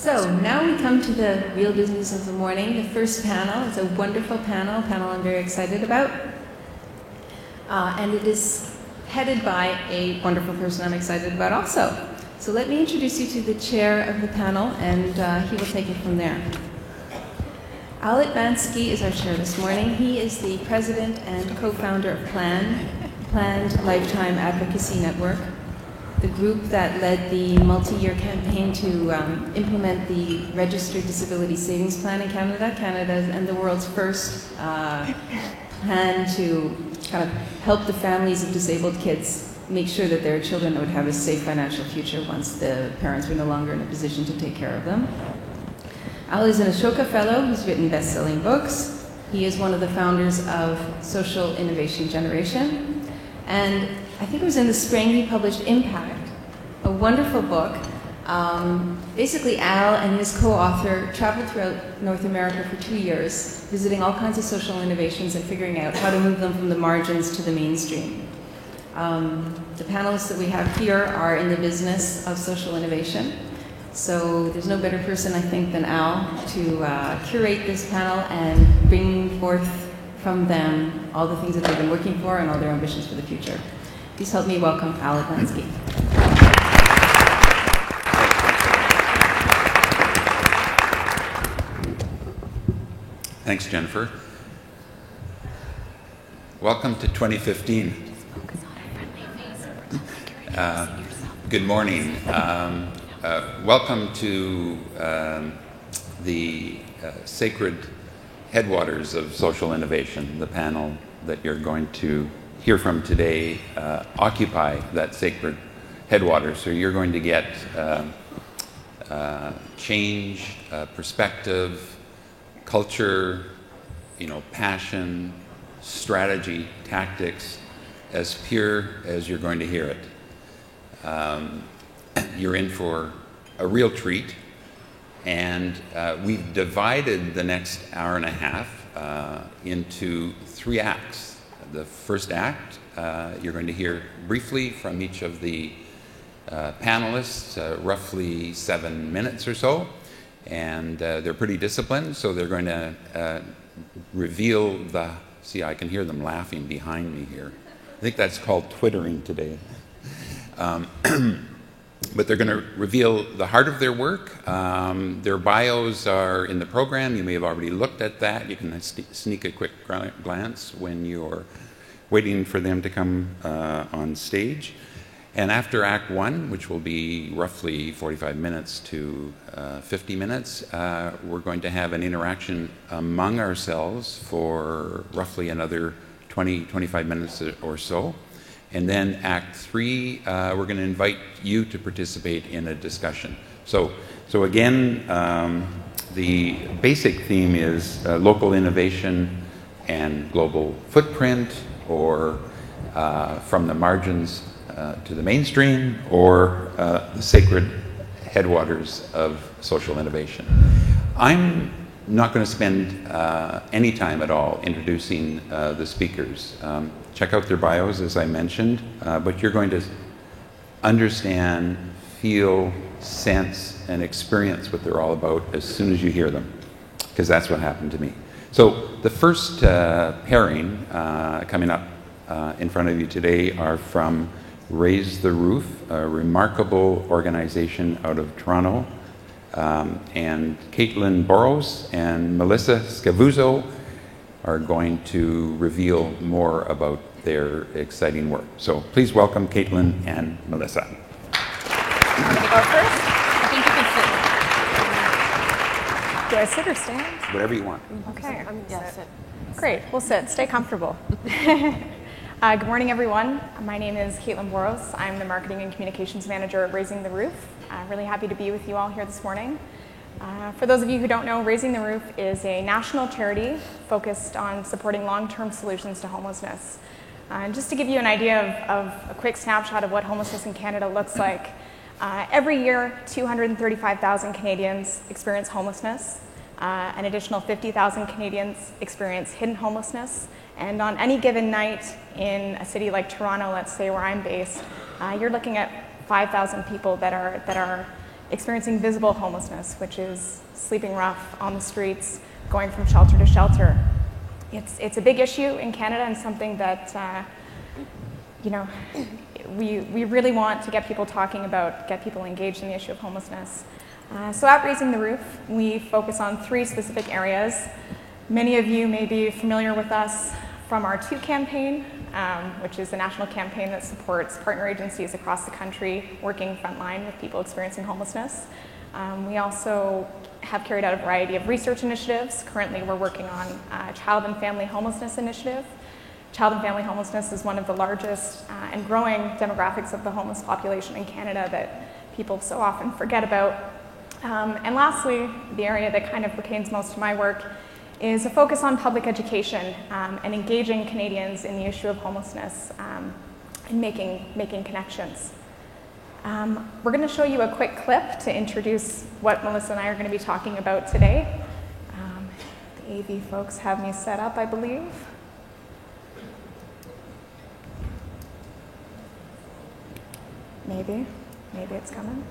So now we come to the real business of the morning. The first panel is a wonderful panel, I'm very excited about. And it is headed by a wonderful person I'm excited about also. So let me introduce you to the chair of the panel, and he will take it from there. Al Litmansky is our chair this morning. He is the president and co-founder of Planned Lifetime Advocacy Network, the group that led the multi-year campaign to implement the Registered Disability Savings Plan in Canada. Canada's and the world's first plan to kind of help the families of disabled kids make sure that their children would have a safe financial future once the parents were no longer in a position to take care of them. Al is an Ashoka Fellow who's written best-selling books. He is one of the founders of Social Innovation Generation. And I think it was in the spring he published Impact, a wonderful book. Basically, Al and his co-author traveled throughout North America for 2 years, visiting all kinds of social innovations and figuring out how to move them from the margins to the mainstream. The panelists that we have here are in the business of social innovation. So there's no better person, I think, than Al to curate this panel and bring forth from them all the things that they've been working for and all their ambitions for the future. Please help me welcome Al Litmansky. Thanks, Jennifer. Welcome to 2015. Good morning. Welcome to the Sacred Headwaters of Social Innovation, the panel that you're going to hear from today occupy that sacred headwaters. So you're going to get change, perspective, culture, passion, strategy, tactics, as pure as you're going to hear it. You're in for a real treat, and we've divided the next hour and a half into 3 acts. The first act, you're going to hear briefly from each of the panelists, roughly 7 minutes or so, and they're pretty disciplined, so they're going to reveal see, I can hear them laughing behind me here. I think that's called twittering today. But they're going to reveal the heart of their work. Their bios are in the program. You may have already looked at that. You can sneak a quick glance when you're waiting for them to come on stage. And after Act 1, which will be roughly 45 minutes to 50 minutes, we're going to have an interaction among ourselves for roughly another 20-25 minutes or so. And then Act 3, we're going to invite you to participate in a discussion. So again, the basic theme is local innovation and global footprint, or from the margins to the mainstream, or the sacred headwaters of social innovation. I'm not going to spend any time at all introducing the speakers. Check out their bios, as I mentioned, but you're going to understand, feel, sense, and experience what they're all about as soon as you hear them, because that's what happened to me. So the first pairing coming up in front of you today are from Raise the Roof, a remarkable organization out of Toronto, and Caitlin Burrows and Melissa Scavuzzo are going to reveal more about their exciting work. So please welcome Caitlin and Melissa. You want to go first? I think you can sit. Do I sit or stand? Whatever you want. Okay. Yeah, sit. Great. We'll sit. Stay comfortable. Good morning, everyone. My name is Caitlin Burrows. I'm the Marketing and Communications Manager at Raising the Roof. I'm really happy to be with you all here this morning. For those of you who don't know, Raising the Roof is a national charity focused on supporting long-term solutions to homelessness. And just to give you an idea of a quick snapshot of what homelessness in Canada looks like, every year 235,000 Canadians experience homelessness. An additional 50,000 Canadians experience hidden homelessness. And on any given night in a city like Toronto, let's say where I'm based, you're looking at 5,000 people that are experiencing visible homelessness, which is sleeping rough on the streets, going from shelter to shelter. It's a big issue in Canada and something that we really want to get people talking about, get people engaged in the issue of homelessness. So at Raising the Roof, we focus on 3 specific areas. Many of you may be familiar with us from our TOO campaign, which is a national campaign that supports partner agencies across the country working frontline with people experiencing homelessness. We also have carried out a variety of research initiatives. Currently, we're working on a child and family homelessness initiative. Child and family homelessness is one of the largest and growing demographics of the homeless population in Canada that people so often forget about. And lastly, the area that kind of pertains most to my work is a focus on public education and engaging Canadians in the issue of homelessness and making connections. We're going to show you a quick clip to introduce what Melissa and I are going to be talking about today. The AV folks have me set up, I believe. Maybe it's coming.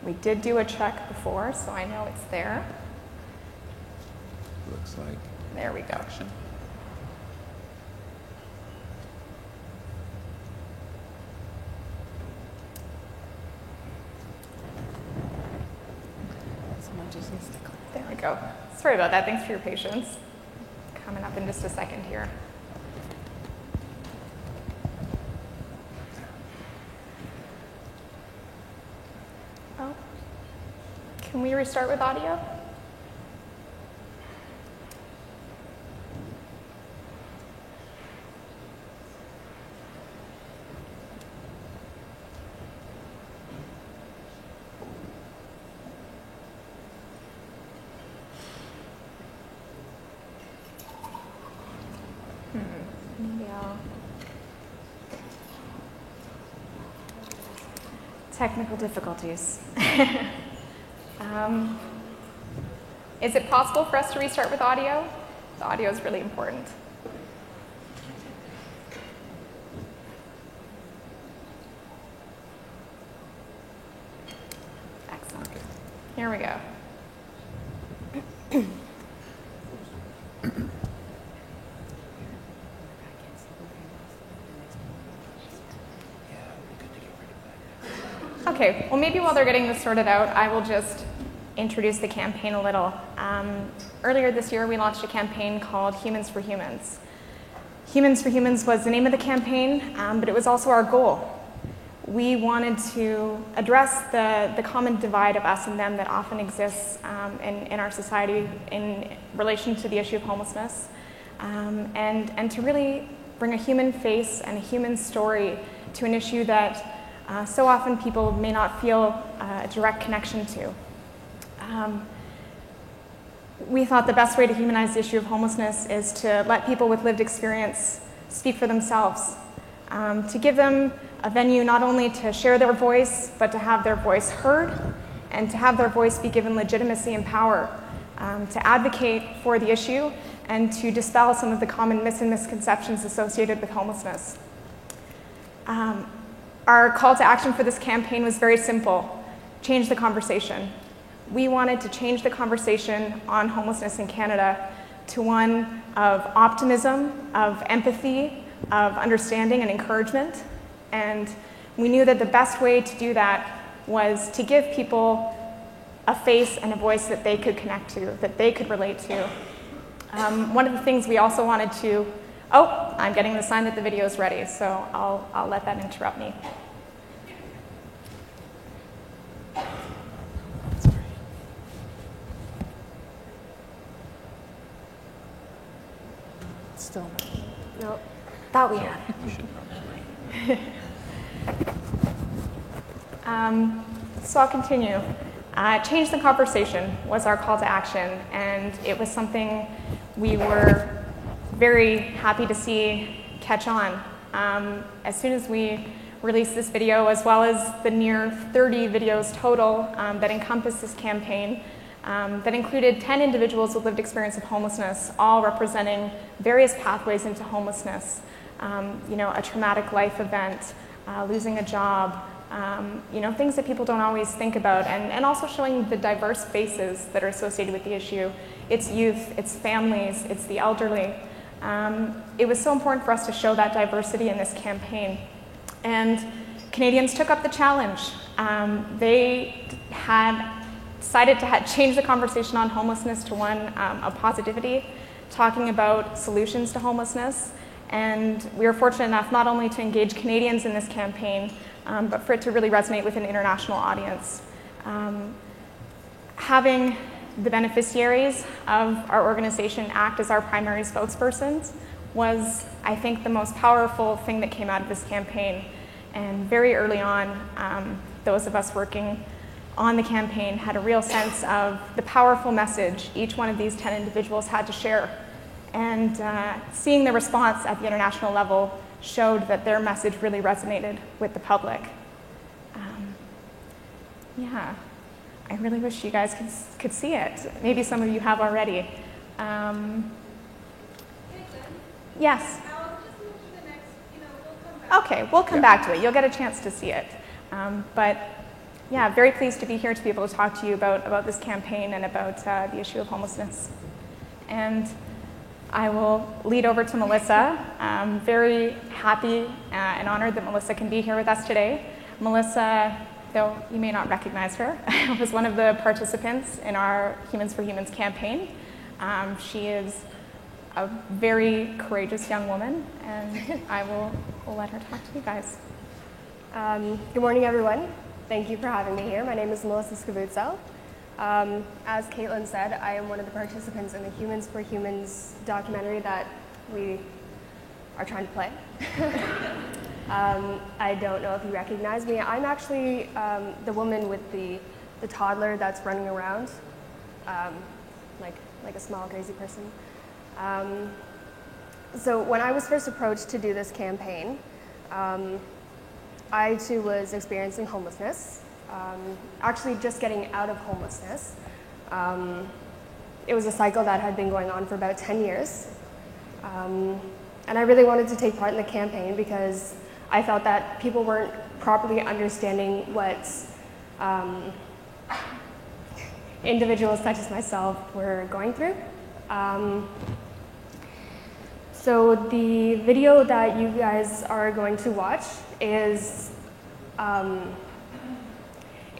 We did do a check before, so I know it's there. Looks like There we go. action. There we go. Sorry about that. Thanks for your patience. Coming up in just a second here. Oh, can we restart with audio? Maybe I'll... Technical difficulties. Is it possible for us to restart with audio? The audio is really important. Excellent. Here we go. Okay, well maybe while they're getting this sorted out, I will just introduce the campaign a little. Earlier this year, we launched a campaign called Humans for Humans. Humans for Humans was the name of the campaign, but it was also our goal. We wanted to address the common divide of us and them that often exists in our society in relation to the issue of homelessness, and to really bring a human face and a human story to an issue that so often people may not feel a direct connection to. We thought the best way to humanize the issue of homelessness is to let people with lived experience speak for themselves, to give them a venue not only to share their voice, but to have their voice heard, and to have their voice be given legitimacy and power, to advocate for the issue, and to dispel some of the common myths and misconceptions associated with homelessness. Our call to action for this campaign was very simple: change the conversation. We wanted to change the conversation on homelessness in Canada to one of optimism, of empathy, of understanding and encouragement. And we knew that the best way to do that was to give people a face and a voice that they could connect to, that they could relate to. One of the things we also wanted to... Oh, I'm getting the sign that the video is ready, so I'll let that interrupt me. Still. Nope. Thought we had it. So I'll continue. Change the conversation was our call to action, and it was something we were very happy to see catch on. As soon as we released this video, as well as the near 30 videos total that encompass this campaign, that included 10 individuals with lived experience of homelessness, all representing various pathways into homelessness. A traumatic life event, losing a job, things that people don't always think about, and also showing the diverse faces that are associated with the issue. It's youth, it's families, it's the elderly. It was so important for us to show that diversity in this campaign. And Canadians took up the challenge. They had decided to change the conversation on homelessness to one of positivity, talking about solutions to homelessness. And we were fortunate enough not only to engage Canadians in this campaign, but for it to really resonate with an international audience. Having the beneficiaries of our organization act as our primary spokespersons was, I think, the most powerful thing that came out of this campaign. And very early on, those of us working on the campaign had a real sense of the powerful message each one of these 10 individuals had to share. And seeing the response at the international level showed that their message really resonated with the public. Yeah, I really wish you guys could see it. Maybe some of you have already. Yes? Okay, we'll come back to it. You'll get a chance to see it. But yeah, very pleased to be here to be able to talk to you about this campaign and about the issue of homelessness. And I will lead over to Melissa. I'm very happy and honored that Melissa can be here with us today. Melissa, though you may not recognize her, was one of the participants in our Humans for Humans campaign. She is a very courageous young woman, and I will let her talk to you guys. Good morning, everyone. Thank you for having me here. My name is Melissa Scavuzzo. As Caitlin said, I am one of the participants in the Humans for Humans documentary that we are trying to play. I don't know if you recognize me. I'm actually the woman with the toddler that's running around, like a small crazy person. So when I was first approached to do this campaign, I too was experiencing homelessness. Actually just getting out of homelessness. It was a cycle that had been going on for about 10 years. And I really wanted to take part in the campaign because I felt that people weren't properly understanding what individuals such as myself were going through. So the video that you guys are going to watch is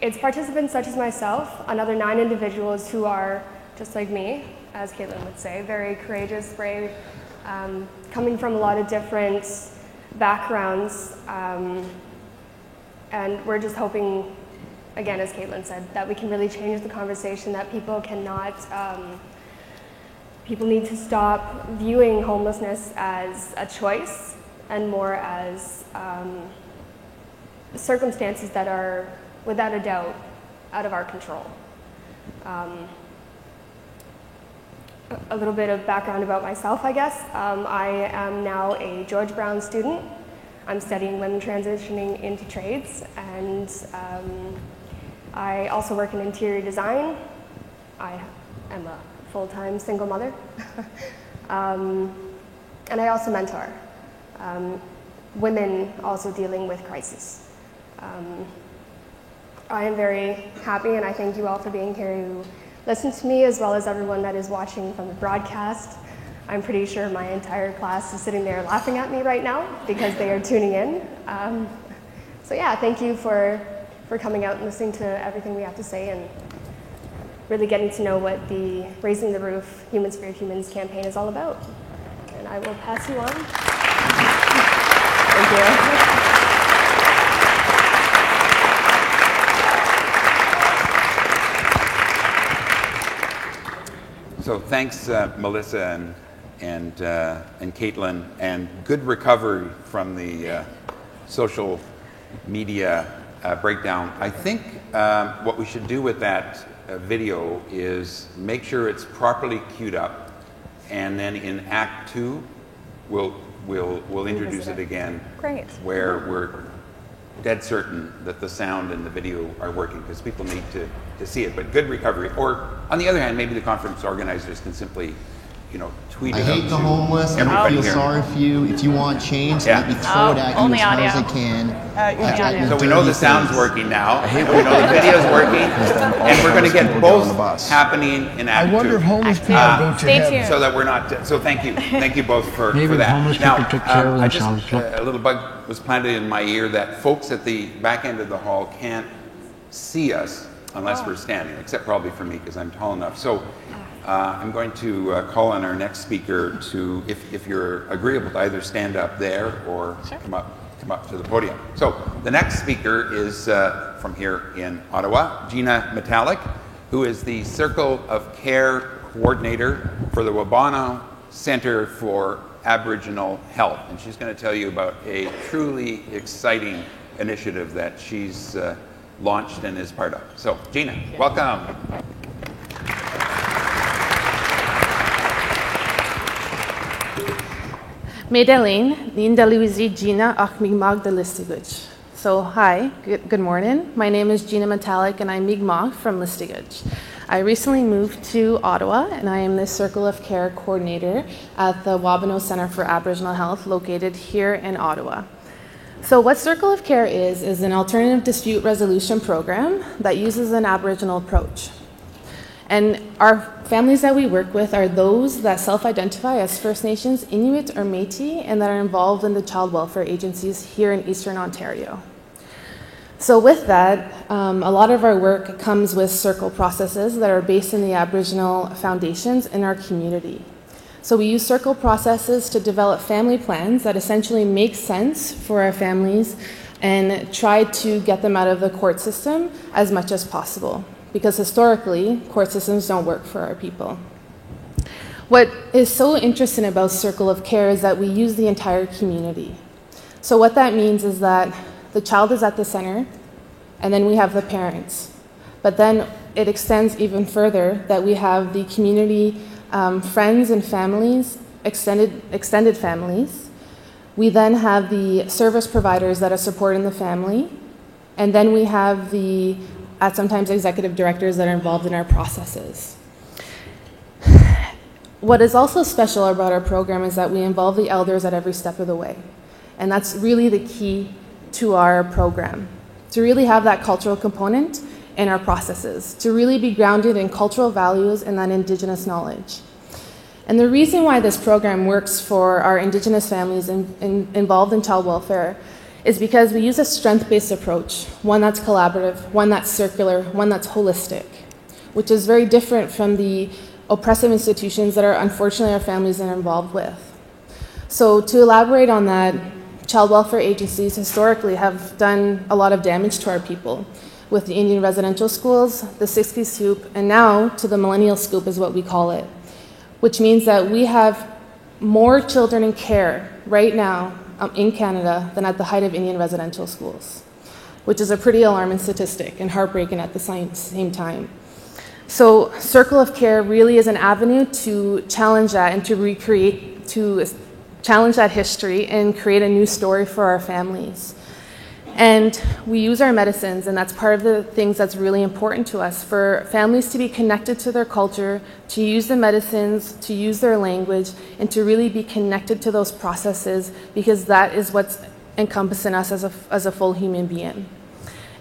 it's participants such as myself, another 9 individuals who are just like me, as Caitlin would say, very courageous, brave, coming from a lot of different backgrounds, and we're just hoping, again, as Caitlin said, that we can really change the conversation, that people need to stop viewing homelessness as a choice and more as circumstances that are, without a doubt, out of our control. A little bit of background about myself, I guess. I am now a George Brown student. I'm studying women transitioning into trades, and I also work in interior design. I am a full-time single mother. And I also mentor women also dealing with crisis. I am very happy, and I thank you all for being here to listen to me, as well as everyone that is watching from the broadcast. I'm pretty sure my entire class is sitting there laughing at me right now because they are tuning in. So yeah, thank you for coming out and listening to everything we have to say and really getting to know what the Raising the Roof Humans for Humans campaign is all about. And I will pass you on. Thank you. So thanks, Melissa and Caitlin, and good recovery from the social media breakdown. I think what we should do with that video is make sure it's properly queued up, and then in Act 2, we'll introduce it again. Great. Where we're dead certain that the sound and the video are working, because people need to see it. But good recovery. Or on the other hand, maybe the conference organizers can simply tweet I it out hate the to homeless. I don't everybody feel here. sorry for you. If you want change, Yeah. let me throw it at you Only as hard as audio. I can. only audio. So we know the sound's working now. We know the video's working, and we're going to get both happening in Act I wonder 2. if homeless people go to Stay heaven. tuned. So that we're not. So thank you both for Maybe that. homeless Now, people took care of I just themselves. a little bug was planted in my ear that folks at the back end of the hall can't see us unless we're standing, except probably for me because I'm tall enough. So I'm going to call on our next speaker to, if you're agreeable, to either stand up there or come up to the podium. So the next speaker is from here in Ottawa, Gina Metallic, who is the Circle of Care Coordinator for the Wabano Centre for Aboriginal Health. And she's going to tell you about a truly exciting initiative that she's launched and is part of. So, Gina, welcome. Medellin, Nindaluizi Gina Achmigmag de Listigouch. So, hi, good morning. My name is Gina Metallic and I'm Mi'kmaq from Listigouch. I recently moved to Ottawa and I am the Circle of Care Coordinator at the Wabano Centre for Aboriginal Health located here in Ottawa. So what Circle of Care is an alternative dispute resolution program that uses an Aboriginal approach. And our families that we work with are those that self-identify as First Nations, Inuit, or Métis, and that are involved in the child welfare agencies here in Eastern Ontario. So with that, a lot of our work comes with circle processes that are based in the Aboriginal foundations in our community. So we use circle processes to develop family plans that essentially make sense for our families and try to get them out of the court system as much as possible. Because historically, court systems don't work for our people. What is so interesting about Circle of Care is that we use the entire community. So what that means is that the child is at the center, and then we have the parents. But then it extends even further that we have the community, friends and families, extended families. We then have the service providers that are supporting the family, and then we have the sometimes executive directors that are involved in our processes. What is also special about our program is that we involve the elders at every step of the way. And that's really the key to our program, to really have that cultural component in our processes, to really be grounded in cultural values and that Indigenous knowledge. And the reason why this program works for our Indigenous families involved in child welfare is because we use a strength-based approach, one that's collaborative, one that's circular, one that's holistic, which is very different from the oppressive institutions that are unfortunately our families are involved with. So to elaborate on that, child welfare agencies historically have done a lot of damage to our people with the Indian residential schools, the 60s scoop, and now to the millennial scoop is what we call it, which means that we have more children in care right now in Canada than at the height of Indian residential schools, which is a pretty alarming statistic and heartbreaking at the same time. So Circle of Care really is an avenue to challenge that and to challenge that history and create a new story for our families. And we use our medicines, and that's part of the things that's really important to us, for families to be connected to their culture, to use the medicines, to use their language, and to really be connected to those processes, because that is what's encompassing us as a full human being.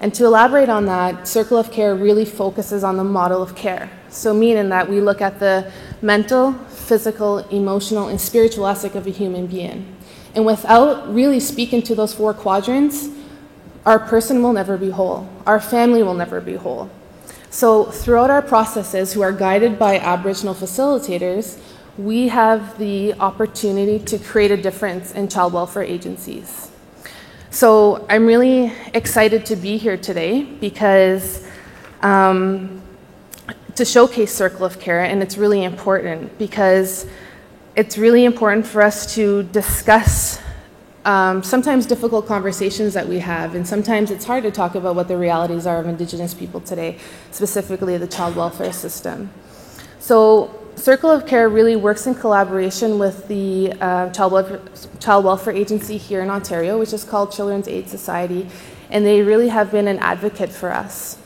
And to elaborate on that, Circle of Care really focuses on the model of care. So meaning that we look at the mental, physical, emotional, and spiritual aspect of a human being. And without really speaking to those 4 quadrants, our person will never be whole. Our family will never be whole. So throughout our processes, who are guided by Aboriginal facilitators, we have the opportunity to create a difference in child welfare agencies. So I'm really excited to be here today because to showcase Circle of Care, and it's really important because it's really important for us to discuss sometimes difficult conversations that we have, and sometimes it's hard to talk about what the realities are of Indigenous people today, specifically the child welfare system. So Circle of Care really works in collaboration with the child welfare agency here in Ontario, which is called Children's Aid Society, and they really have been an advocate for us.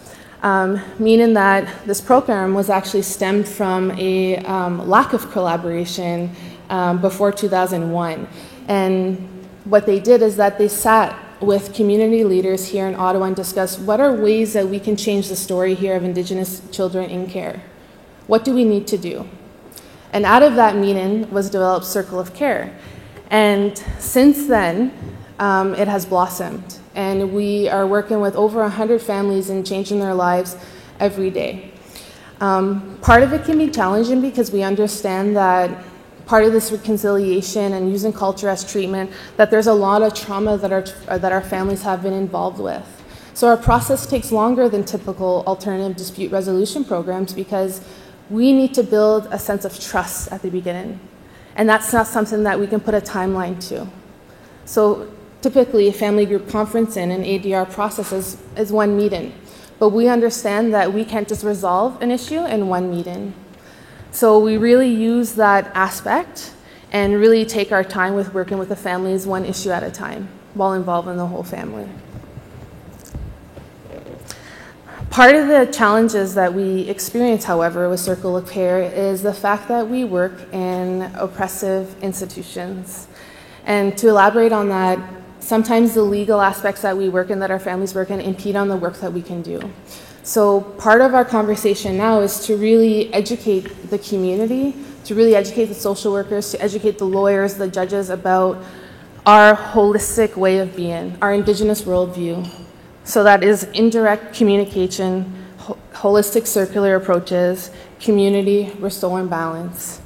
meaning that this program was actually stemmed from a lack of collaboration before 2001. And what they did is that they sat with community leaders here in Ottawa and discussed what are ways that we can change the story here of Indigenous children in care. What do we need to do? And out of that meeting was developed Circle of Care. And since then, it has blossomed. And we are working with over 100 families and changing their lives every day. Part of it can be challenging because we understand that part of this reconciliation and using culture as treatment, that there's a lot of trauma that our families have been involved with. So our process takes longer than typical alternative dispute resolution programs because we need to build a sense of trust at the beginning. And that's not something that we can put a timeline to. So typically a family group conference and an ADR process is one meeting. But we understand that we can't just resolve an issue in one meeting. So we really use that aspect and really take our time with working with the families one issue at a time while involving the whole family. Part of the challenges that we experience, however, with Circle of Care is the fact that we work in oppressive institutions. And to elaborate on that, sometimes the legal aspects that we work in, that our families work in, impede on the work that we can do. So part of our conversation now is to really educate the community, to really educate the social workers, to educate the lawyers, the judges about our holistic way of being, our Indigenous worldview. So that is indirect communication, holistic circular approaches, community, restore and balance.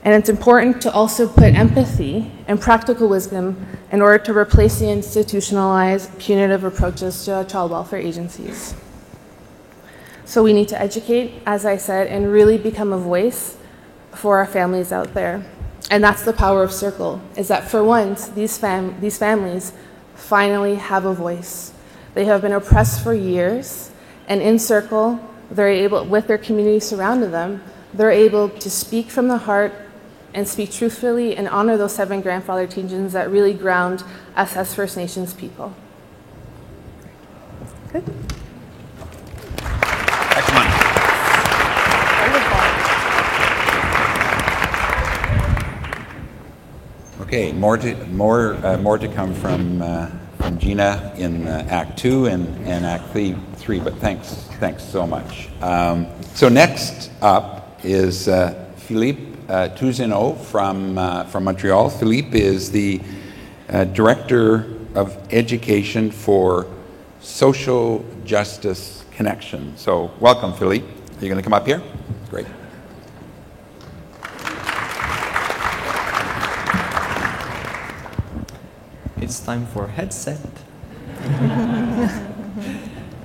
And it's important to also put empathy and practical wisdom in order to replace the institutionalized punitive approaches to child welfare agencies. So we need to educate, as I said, and really become a voice for our families out there. And that's the power of Circle, is that for once, these families finally have a voice. They have been oppressed for years, and in Circle, they're able, with their community surrounding them, they're able to speak from the heart and speak truthfully and honor those 7 grandfather teachings that really ground us as First Nations people. Good. Excellent. Okay, more to come from Gina in Act 2 and Act 3, but thanks so much. So next up is Philippe Tousineau from Montreal. Philippe is the Director of Education for Social Justice Connection. So welcome, Philippe. Are you going to come up here? Great. It's time for headset.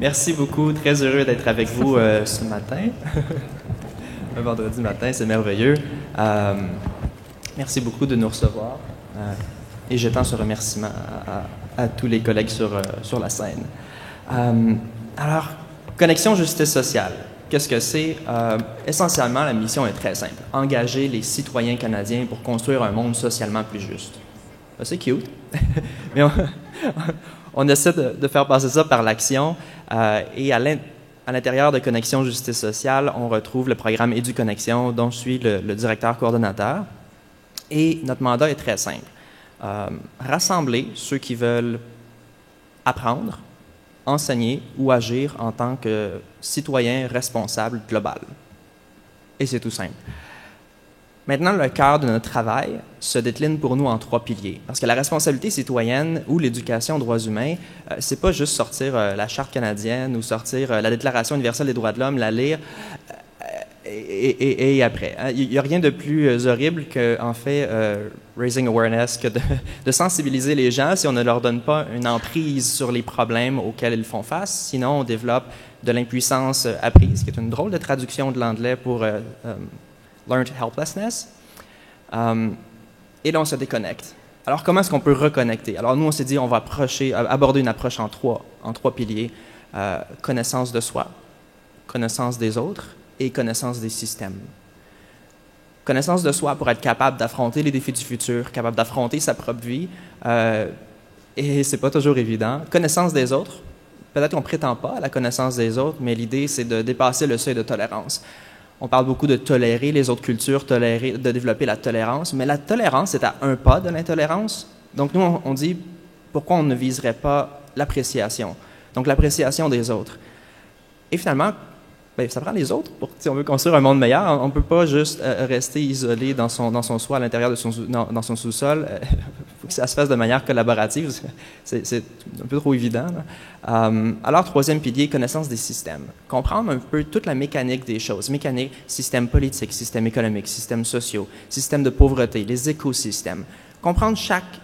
Merci beaucoup, très heureux d'être avec vous ce matin. Un vendredi matin, c'est merveilleux. Merci beaucoup de nous recevoir. Et j'étends ce remerciement à tous les collègues sur la scène. Alors, Connexion Justice Sociale, qu'est-ce que c'est? Essentiellement, la mission est très simple. Engager les citoyens canadiens pour construire un monde socialement plus juste. C'est cute, mais on essaie de faire passer ça par l'action. Et à l'intérieur de Connexion Justice Sociale, on retrouve le programme EduConnexion, dont je suis le directeur coordonnateur. Et notre mandat est très simple. Rassembler ceux qui veulent apprendre, enseigner ou agir en tant que citoyen responsable global. Et c'est tout simple. Maintenant, le cœur de notre travail se décline pour nous en 3 piliers. Parce que la responsabilité citoyenne ou l'éducation aux droits humains, c'est pas juste sortir la Charte canadienne ou sortir la Déclaration universelle des droits de l'homme, la lire et après. Il n'y a rien de plus horrible que, en fait, raising awareness, que de sensibiliser les gens si on ne leur donne pas une emprise sur les problèmes auxquels ils font face. Sinon, on développe de l'impuissance apprise, qui est une drôle de traduction de l'anglais pour learned helplessness. Et là, on se déconnecte. Alors, comment est-ce qu'on peut reconnecter? Alors, nous, on s'est dit, on va aborder une approche en trois piliers. Connaissance de soi, connaissance des autres et connaissance des systèmes. Connaissance de soi pour être capable d'affronter les défis du futur, capable d'affronter sa propre vie. Et c'est pas toujours évident. Connaissance des autres peut-être qu'on ne prétend pas à la connaissance des autres, mais l'idée, c'est de dépasser le seuil de tolérance. On parle beaucoup de tolérer les autres cultures, de développer la tolérance, mais la tolérance est à un pas de l'intolérance. Donc nous, on dit pourquoi on ne viserait pas l'appréciation, donc l'appréciation des autres. Et finalement, ben, ça prend les autres. Si on veut construire un monde meilleur, on ne peut pas juste rester isolé dans son soi, à l'intérieur de dans son sous-sol. Il faut que ça se fasse de manière collaborative. C'est un peu trop évident. Alors, troisième pilier, connaissance des systèmes. Comprendre un peu toute la mécanique des choses. Mécanique, système politique, système économique, systèmes sociaux, système de pauvreté, les écosystèmes. Comprendre chaque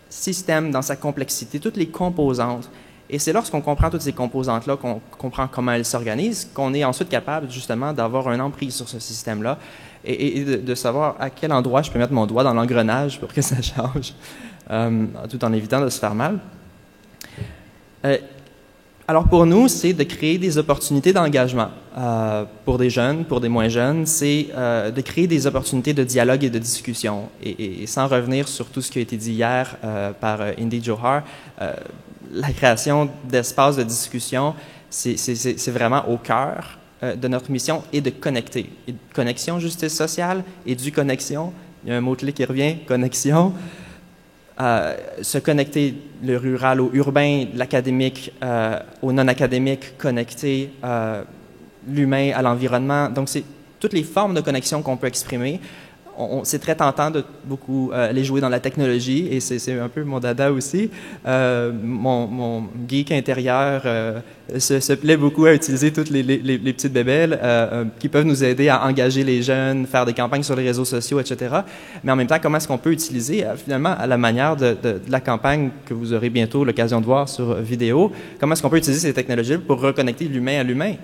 système dans sa complexité, toutes les composantes. Et c'est lorsqu'on comprend toutes ces composantes-là, qu'on comprend comment elles s'organisent, qu'on est ensuite capable justement d'avoir une emprise sur ce système-là et de savoir à quel endroit je peux mettre mon doigt dans l'engrenage pour que ça change, tout en évitant de se faire mal. Alors pour nous, c'est de créer des opportunités d'engagement pour des jeunes, pour des moins jeunes, c'est de créer des opportunités de dialogue et de discussion. Et sans revenir sur tout ce qui a été dit hier par Indy Johar, la création d'espaces de discussion, c'est vraiment au cœur de notre mission et de connecter. Et de connexion, justice sociale, et du connexion, il y a un mot-clé qui revient, connexion. Se connecter le rural au urbain, l'académique au non-académique, connecter l'humain à l'environnement. Donc, c'est toutes les formes de connexion qu'on peut exprimer. C'est très tentant de beaucoup les jouer dans la technologie, et c'est un peu mon dada aussi. Mon geek intérieur se plaît beaucoup à utiliser toutes les petites bébelles qui peuvent nous aider à engager les jeunes, faire des campagnes sur les réseaux sociaux, etc. Mais en même temps, comment est-ce qu'on peut utiliser, finalement, à la manière de la campagne que vous aurez bientôt l'occasion de voir sur vidéo, comment est-ce qu'on peut utiliser ces technologies pour reconnecter l'humain à l'humain?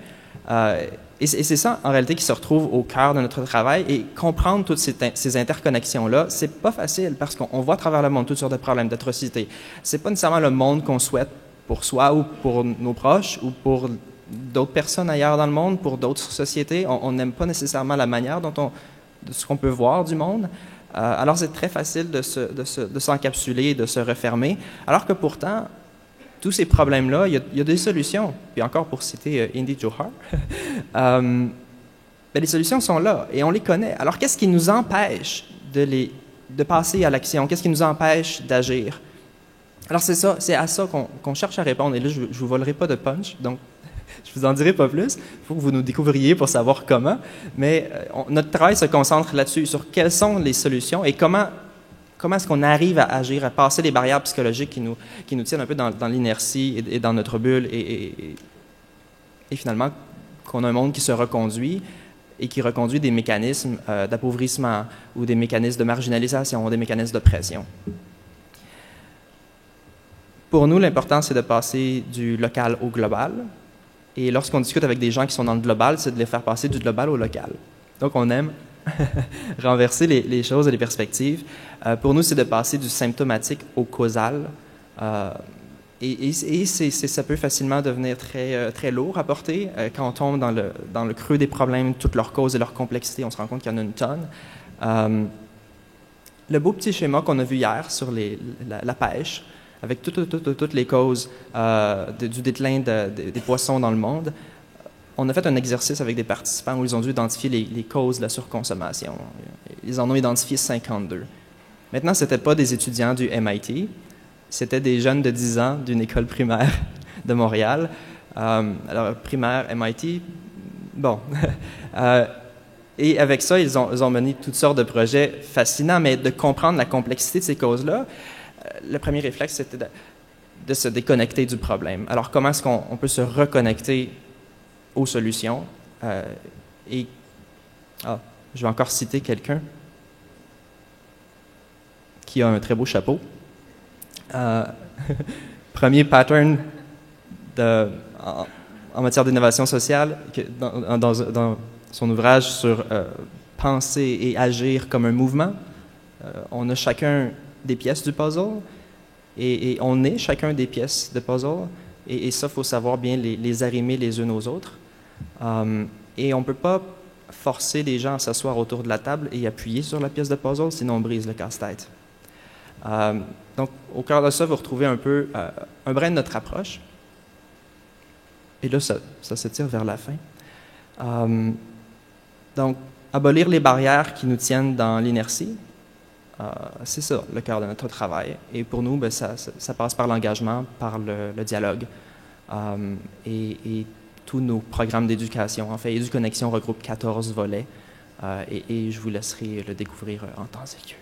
Et c'est ça, en réalité, qui se retrouve au cœur de notre travail. Et comprendre toutes ces interconnexions-là, c'est pas facile parce qu'on voit à travers le monde toutes sortes de problèmes, d'atrocités. C'est pas nécessairement le monde qu'on souhaite pour soi ou pour nos proches ou pour d'autres personnes ailleurs dans le monde, pour d'autres sociétés. On n'aime pas nécessairement la manière de ce qu'on peut voir du monde. Alors, c'est très facile de s'encapsuler, de se refermer. Alors que pourtant, tous ces problèmes-là, il y a des solutions. Puis encore pour citer Indy Johar, les solutions sont là et on les connaît. Alors qu'est-ce qui nous empêche de passer à l'action? Qu'est-ce qui nous empêche d'agir? Alors c'est ça, c'est à ça qu'on cherche à répondre. Et là, je ne vous volerai pas de punch, donc je vous en dirai pas plus. Il faut que vous nous découvriez pour savoir comment. Mais notre travail se concentre là-dessus, sur quelles sont les solutions et comment est-ce qu'on arrive à agir, à passer les barrières psychologiques qui nous tiennent un peu dans l'inertie et dans notre bulle et finalement qu'on a un monde qui se reconduit et qui reconduit des mécanismes d'appauvrissement ou des mécanismes de marginalisation ou des mécanismes d'oppression. Pour nous, l'important, c'est de passer du local au global. Et lorsqu'on discute avec des gens qui sont dans le global, c'est de les faire passer du global au local. Donc, on aime renverser les choses et les perspectives. Pour nous, c'est de passer du symptomatique au causal. Ça peut facilement devenir très lourd à porter. Quand on tombe dans le creux des problèmes, toutes leurs causes et leurs complexités, on se rend compte qu'il y en a une tonne. Le beau petit schéma qu'on a vu hier sur la pêche, avec toutes les causes du déclin des poissons dans le monde, on a fait un exercice avec des participants où ils ont dû identifier les causes de la surconsommation. Ils en ont identifié 52. Maintenant, ce n'étaient pas des étudiants du MIT, c'était des jeunes de 10 ans d'une école primaire de Montréal. Alors, primaire, MIT, bon. Et avec ça, ils ont mené toutes sortes de projets fascinants, mais de comprendre la complexité de ces causes-là, le premier réflexe, c'était de se déconnecter du problème. Alors, comment est-ce qu'on peut se reconnecter aux solutions? Je vais encore citer quelqu'un qui a un très beau chapeau. Premier pattern en matière d'innovation sociale dans son ouvrage sur penser et agir comme un mouvement. On a chacun des pièces du puzzle et on est chacun des pièces de puzzle et ça, il faut savoir bien les arrimer les unes aux autres. Et on ne peut pas forcer les gens à s'asseoir autour de la table et appuyer sur la pièce de puzzle, sinon on brise le casse-tête. Donc, au cœur de ça, vous retrouvez un peu un brin de notre approche. et là, ça se tire vers la fin. Donc, abolir les barrières qui nous tiennent dans l'inertie, c'est ça, le cœur de notre travail. Et pour nous, ça passe par l'engagement, par le dialogue. Et tous nos programmes d'éducation. En fait, EduConnexion regroupe 14 volets et je vous laisserai le découvrir en temps et lieu.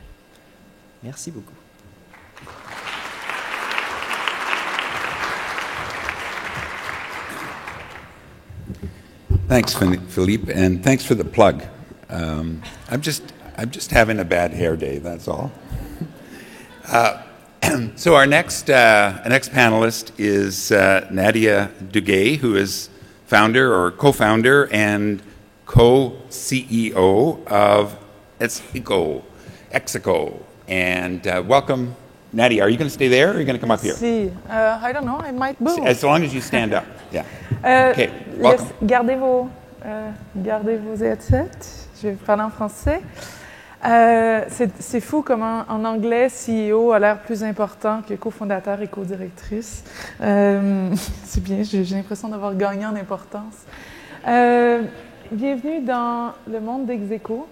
Merci beaucoup. Thanks, Philippe, and thanks for the plug. I'm just having a bad hair day, that's all. So our next panelist is Nadia Duguay, who is founder or co-founder and co-CEO of Exico. And welcome, Nadia. Are you going to stay there or are you going to come up here? I don't know, I might move. As long as you stand up, yeah. Okay, welcome. Gardez vos headsets. Je vais parler en français. C'est fou comment en anglais, CEO a l'air plus important que cofondateur et co-directrice. C'est bien, j'ai l'impression d'avoir gagné en importance. Bienvenue dans le monde d'Execo.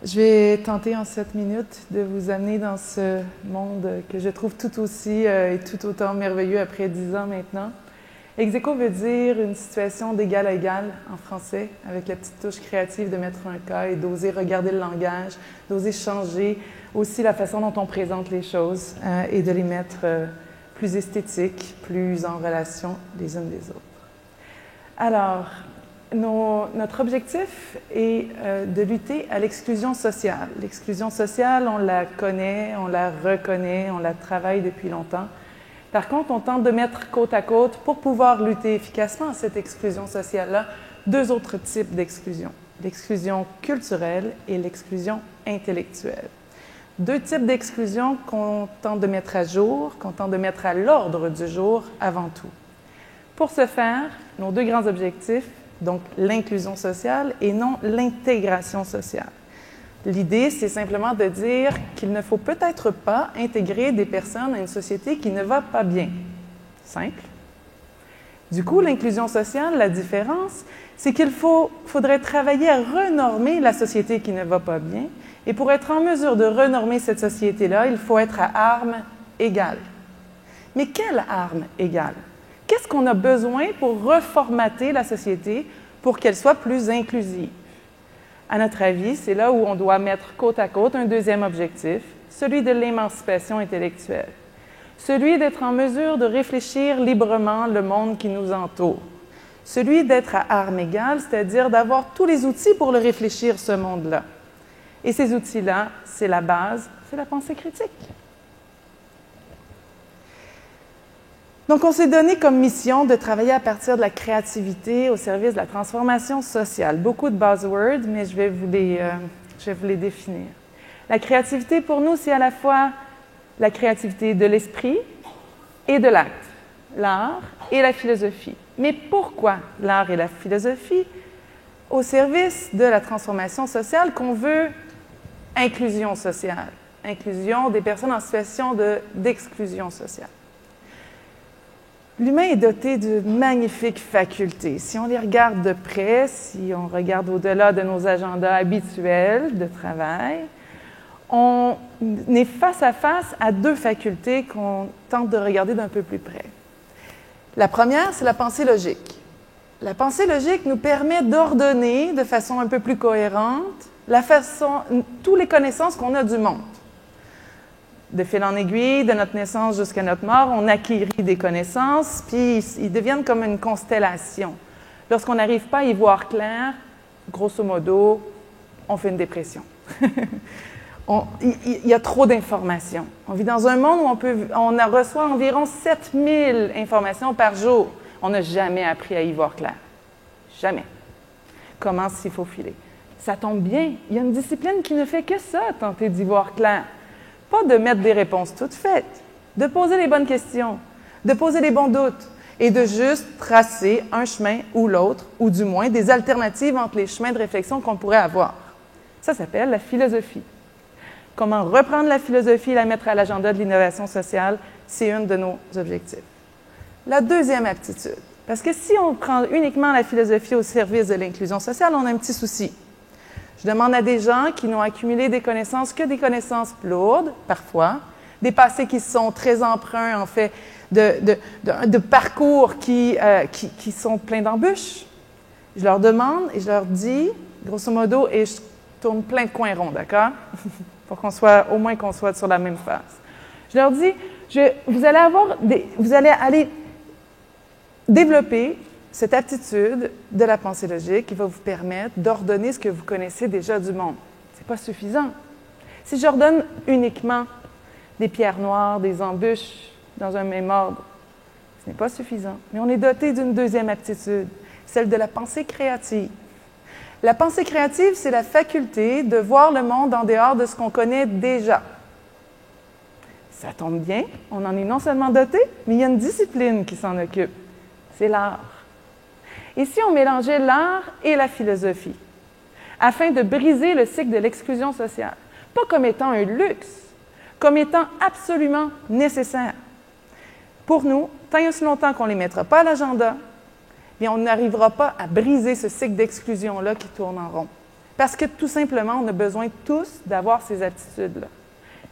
Je vais tenter en 7 minutes de vous amener dans ce monde que je trouve tout aussi et tout autant merveilleux après 10 ans maintenant. Execo veut dire une situation d'égal à égal en français, avec la petite touche créative de mettre un cas et d'oser regarder le langage, d'oser changer aussi la façon dont on présente les choses et de les mettre plus esthétiques, plus en relation les unes des autres. Alors, notre objectif est de lutter à l'exclusion sociale. L'exclusion sociale, on la connaît, on la reconnaît, on la travaille depuis longtemps. Par contre, on tente de mettre côte à côte, pour pouvoir lutter efficacement à cette exclusion sociale-là, 2 autres types d'exclusion. L'exclusion culturelle et l'exclusion intellectuelle. 2 types d'exclusion qu'on tente de mettre à jour, qu'on tente de mettre à l'ordre du jour avant tout. Pour ce faire, nos 2 grands objectifs, donc l'inclusion sociale et non l'intégration sociale. L'idée, c'est simplement de dire qu'il ne faut peut-être pas intégrer des personnes à une société qui ne va pas bien. Simple. Du coup, l'inclusion sociale, la différence, c'est qu'il faudrait travailler à renormer la société qui ne va pas bien. Et pour être en mesure de renormer cette société-là, il faut être à armes égales. Mais quelle arme égale? Qu'est-ce qu'on a besoin pour reformater la société pour qu'elle soit plus inclusive? À notre avis, c'est là où on doit mettre côte à côte un deuxième objectif, celui de l'émancipation intellectuelle. Celui d'être en mesure de réfléchir librement le monde qui nous entoure. Celui d'être à armes égales, c'est-à-dire d'avoir tous les outils pour le réfléchir, ce monde-là. Et ces outils-là, c'est la base, c'est la pensée critique. Donc, on s'est donné comme mission de travailler à partir de la créativité au service de la transformation sociale. Beaucoup de buzzwords, mais je vais vous les définir. La créativité, pour nous, c'est à la fois la créativité de l'esprit et de l'acte, l'art et la philosophie. Mais pourquoi l'art et la philosophie au service de la transformation sociale qu'on veut inclusion sociale, inclusion des personnes en situation d'exclusion sociale? L'humain est doté de magnifiques facultés. Si on les regarde de près, si on regarde au-delà de nos agendas habituels de travail, on est face à 2 facultés qu'on tente de regarder d'un peu plus près. La première, c'est la pensée logique. La pensée logique nous permet d'ordonner de façon un peu plus cohérente toutes les connaissances qu'on a du monde. De fil en aiguille, de notre naissance jusqu'à notre mort, on acquérit des connaissances, puis ils deviennent comme une constellation. Lorsqu'on n'arrive pas à y voir clair, grosso modo, on fait une dépression. Il y a trop d'informations. On vit dans un monde où on reçoit environ 7000 informations par jour. On n'a jamais appris à y voir clair. Jamais. Comment s'y faufiler? Ça tombe bien. Il y a une discipline qui ne fait que ça, tenter d'y voir clair. Pas de mettre des réponses toutes faites, de poser les bonnes questions, de poser les bons doutes et de juste tracer un chemin ou l'autre, ou du moins des alternatives entre les chemins de réflexion qu'on pourrait avoir. Ça s'appelle la philosophie. Comment reprendre la philosophie et la mettre à l'agenda de l'innovation sociale, c'est un de nos objectifs. La deuxième aptitude, Parce que si on prend uniquement la philosophie au service de l'inclusion sociale, on a un petit souci. Je demande à des gens qui n'ont accumulé des connaissances que des connaissances lourdes, parfois, des passés qui sont très emprunts, en fait, de parcours qui sont pleins d'embûches. Je leur demande et je leur dis, grosso modo, et je tourne plein de coins ronds, d'accord? Pour au moins qu'on soit sur la même phase. Je leur dis, vous allez aller développer cette aptitude de la pensée logique qui va vous permettre d'ordonner ce que vous connaissez déjà du monde. Ce n'est pas suffisant. Si j'ordonne uniquement des pierres noires, des embûches dans un même ordre, ce n'est pas suffisant. Mais on est doté d'une deuxième aptitude, celle de la pensée créative. La pensée créative, c'est la faculté de voir le monde en dehors de ce qu'on connaît déjà. Ça tombe bien, on en est non seulement doté, mais il y a une discipline qui s'en occupe. C'est l'art. Et si on mélangeait l'art et la philosophie, afin de briser le cycle de l'exclusion sociale, pas comme étant un luxe, comme étant absolument nécessaire. Pour nous, tant et aussi longtemps qu'on ne les mettra pas à l'agenda, bien, on n'arrivera pas à briser ce cycle d'exclusion-là qui tourne en rond. Parce que tout simplement, on a besoin tous d'avoir ces aptitudes-là.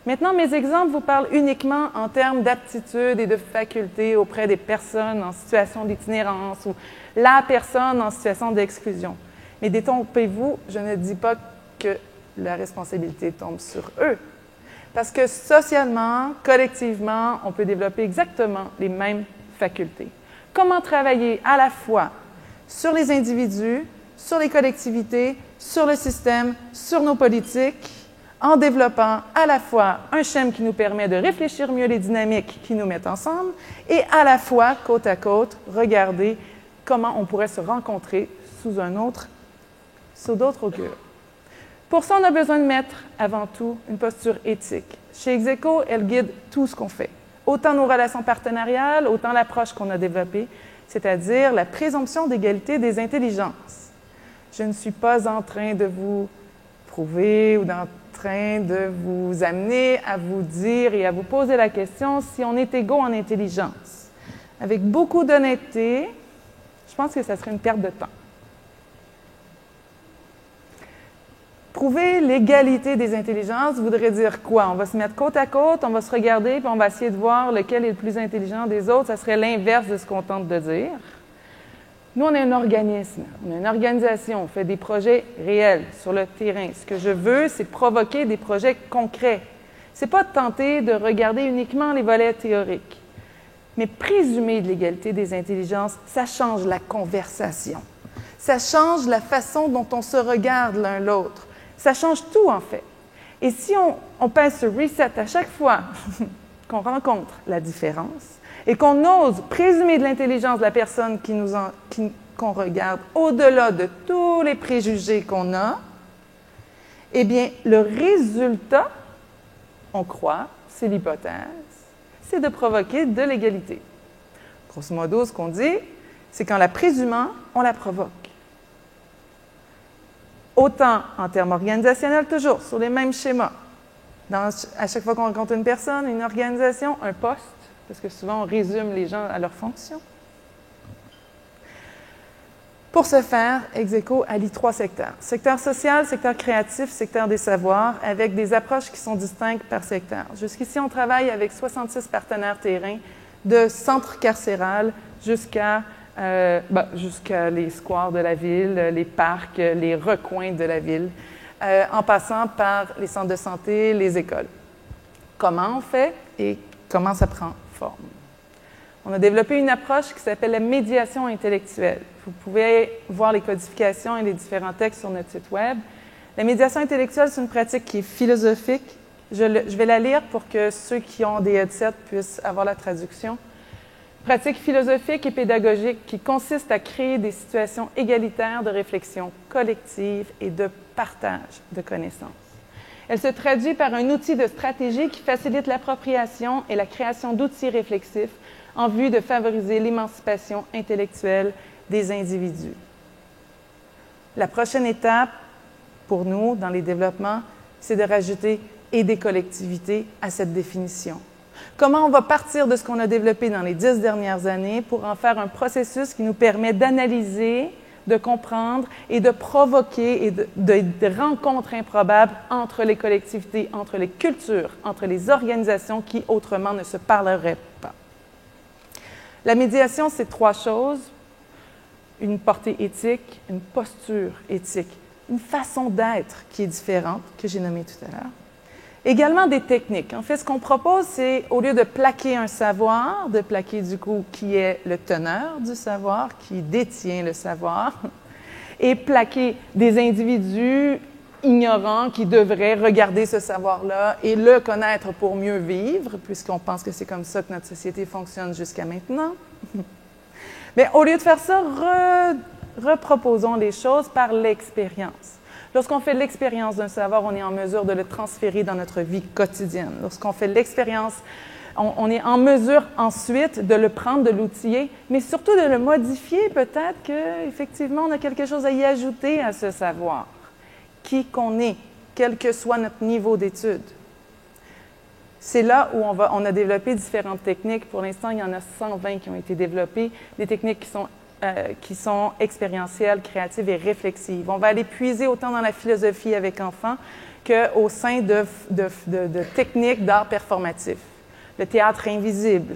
Maintenant, mes exemples vous parlent uniquement en termes d'aptitudes et de facultés auprès des personnes en situation d'itinérance ou la personne en situation d'exclusion. Mais détrompez-vous, je ne dis pas que la responsabilité tombe sur eux. Parce que socialement, collectivement, on peut développer exactement les mêmes facultés. Comment travailler à la fois sur les individus, sur les collectivités, sur le système, sur nos politiques, en développant à la fois un schéma qui nous permet de réfléchir mieux les dynamiques qui nous mettent ensemble et à la fois, côte à côte, regarder comment on pourrait se rencontrer sous d'autres augures. Pour ça, on a besoin de mettre avant tout une posture éthique. Chez Execo, elle guide tout ce qu'on fait. Autant nos relations partenariales, autant l'approche qu'on a développée, c'est-à-dire la présomption d'égalité des intelligences. Je ne suis pas en train de vous prouver ou en train de vous amener à vous dire et à vous poser la question si on est égaux en intelligence. Avec beaucoup d'honnêteté, je pense que ça serait une perte de temps. Prouver l'égalité des intelligences voudrait dire quoi? On va se mettre côte à côte, on va se regarder, puis on va essayer de voir lequel est le plus intelligent des autres. Ça serait l'inverse de ce qu'on tente de dire. Nous, on est un organisme, on est une organisation, on fait des projets réels sur le terrain. Ce que je veux, c'est provoquer des projets concrets. Ce n'est pas de tenter de regarder uniquement les volets théoriques. Mais présumer de l'égalité des intelligences, ça change la conversation. Ça change la façon dont on se regarde l'un l'autre. Ça change tout, en fait. Et si on pèse sur reset à chaque fois qu'on rencontre la différence et qu'on ose présumer de l'intelligence de la personne qu'on regarde au-delà de tous les préjugés qu'on a, eh bien, le résultat, on croit, c'est l'hypothèse, c'est de provoquer de l'égalité. Grosso modo, ce qu'on dit, c'est qu'en la présumant, on la provoque. Autant en termes organisationnels, toujours, sur les mêmes schémas. À chaque fois qu'on rencontre une personne, une organisation, un poste, parce que souvent on résume les gens à leur fonction. Pour ce faire, Execo allie 3 secteurs. Secteur social, secteur créatif, secteur des savoirs, avec des approches qui sont distinctes par secteur. Jusqu'ici, on travaille avec 66 partenaires terrain, de centres carcéral jusqu'à les squares de la ville, les parcs, les recoins de la ville, en passant par les centres de santé, les écoles. Comment on fait et comment ça prend forme? On a développé une approche qui s'appelle la médiation intellectuelle. Vous pouvez voir les codifications et les différents textes sur notre site Web. La médiation intellectuelle, c'est une pratique qui est philosophique. Je vais la lire pour que ceux qui ont des headsets puissent avoir la traduction. Pratique philosophique et pédagogique qui consiste à créer des situations égalitaires de réflexion collective et de partage de connaissances. Elle se traduit par un outil de stratégie qui facilite l'appropriation et la création d'outils réflexifs en vue de favoriser l'émancipation intellectuelle des individus. La prochaine étape pour nous dans les développements, c'est de rajouter « et des collectivités » à cette définition. Comment on va partir de ce qu'on a développé dans les 10 dernières années pour en faire un processus qui nous permet d'analyser, de comprendre et de provoquer et de rencontres improbables entre les collectivités, entre les cultures, entre les organisations qui autrement ne se parleraient pas. La médiation, c'est 3 choses. Une portée éthique, une posture éthique, une façon d'être qui est différente, que j'ai nommée tout à l'heure. Également des techniques. En fait, ce qu'on propose, c'est au lieu de plaquer un savoir, de plaquer du coup qui est le teneur du savoir, qui détient le savoir, et plaquer des individus ignorants qui devraient regarder ce savoir-là et le connaître pour mieux vivre, puisqu'on pense que c'est comme ça que notre société fonctionne jusqu'à maintenant. Mais au lieu de faire ça, reproposons les choses par l'expérience. Lorsqu'on fait l'expérience d'un savoir, on est en mesure de le transférer dans notre vie quotidienne. Lorsqu'on fait l'expérience, on est en mesure ensuite de le prendre, de l'outiller, mais surtout de le modifier. Peut-être qu'effectivement, on a quelque chose à y ajouter à ce savoir. Qui qu'on est, quel que soit notre niveau d'étude. C'est là où on a développé différentes techniques. Pour l'instant, il y en a 120 qui ont été développées, des techniques qui sont expérientielles, créatives et réflexives. On va aller puiser autant dans la philosophie avec enfants qu'au sein de techniques d'art performatif. Le théâtre invisible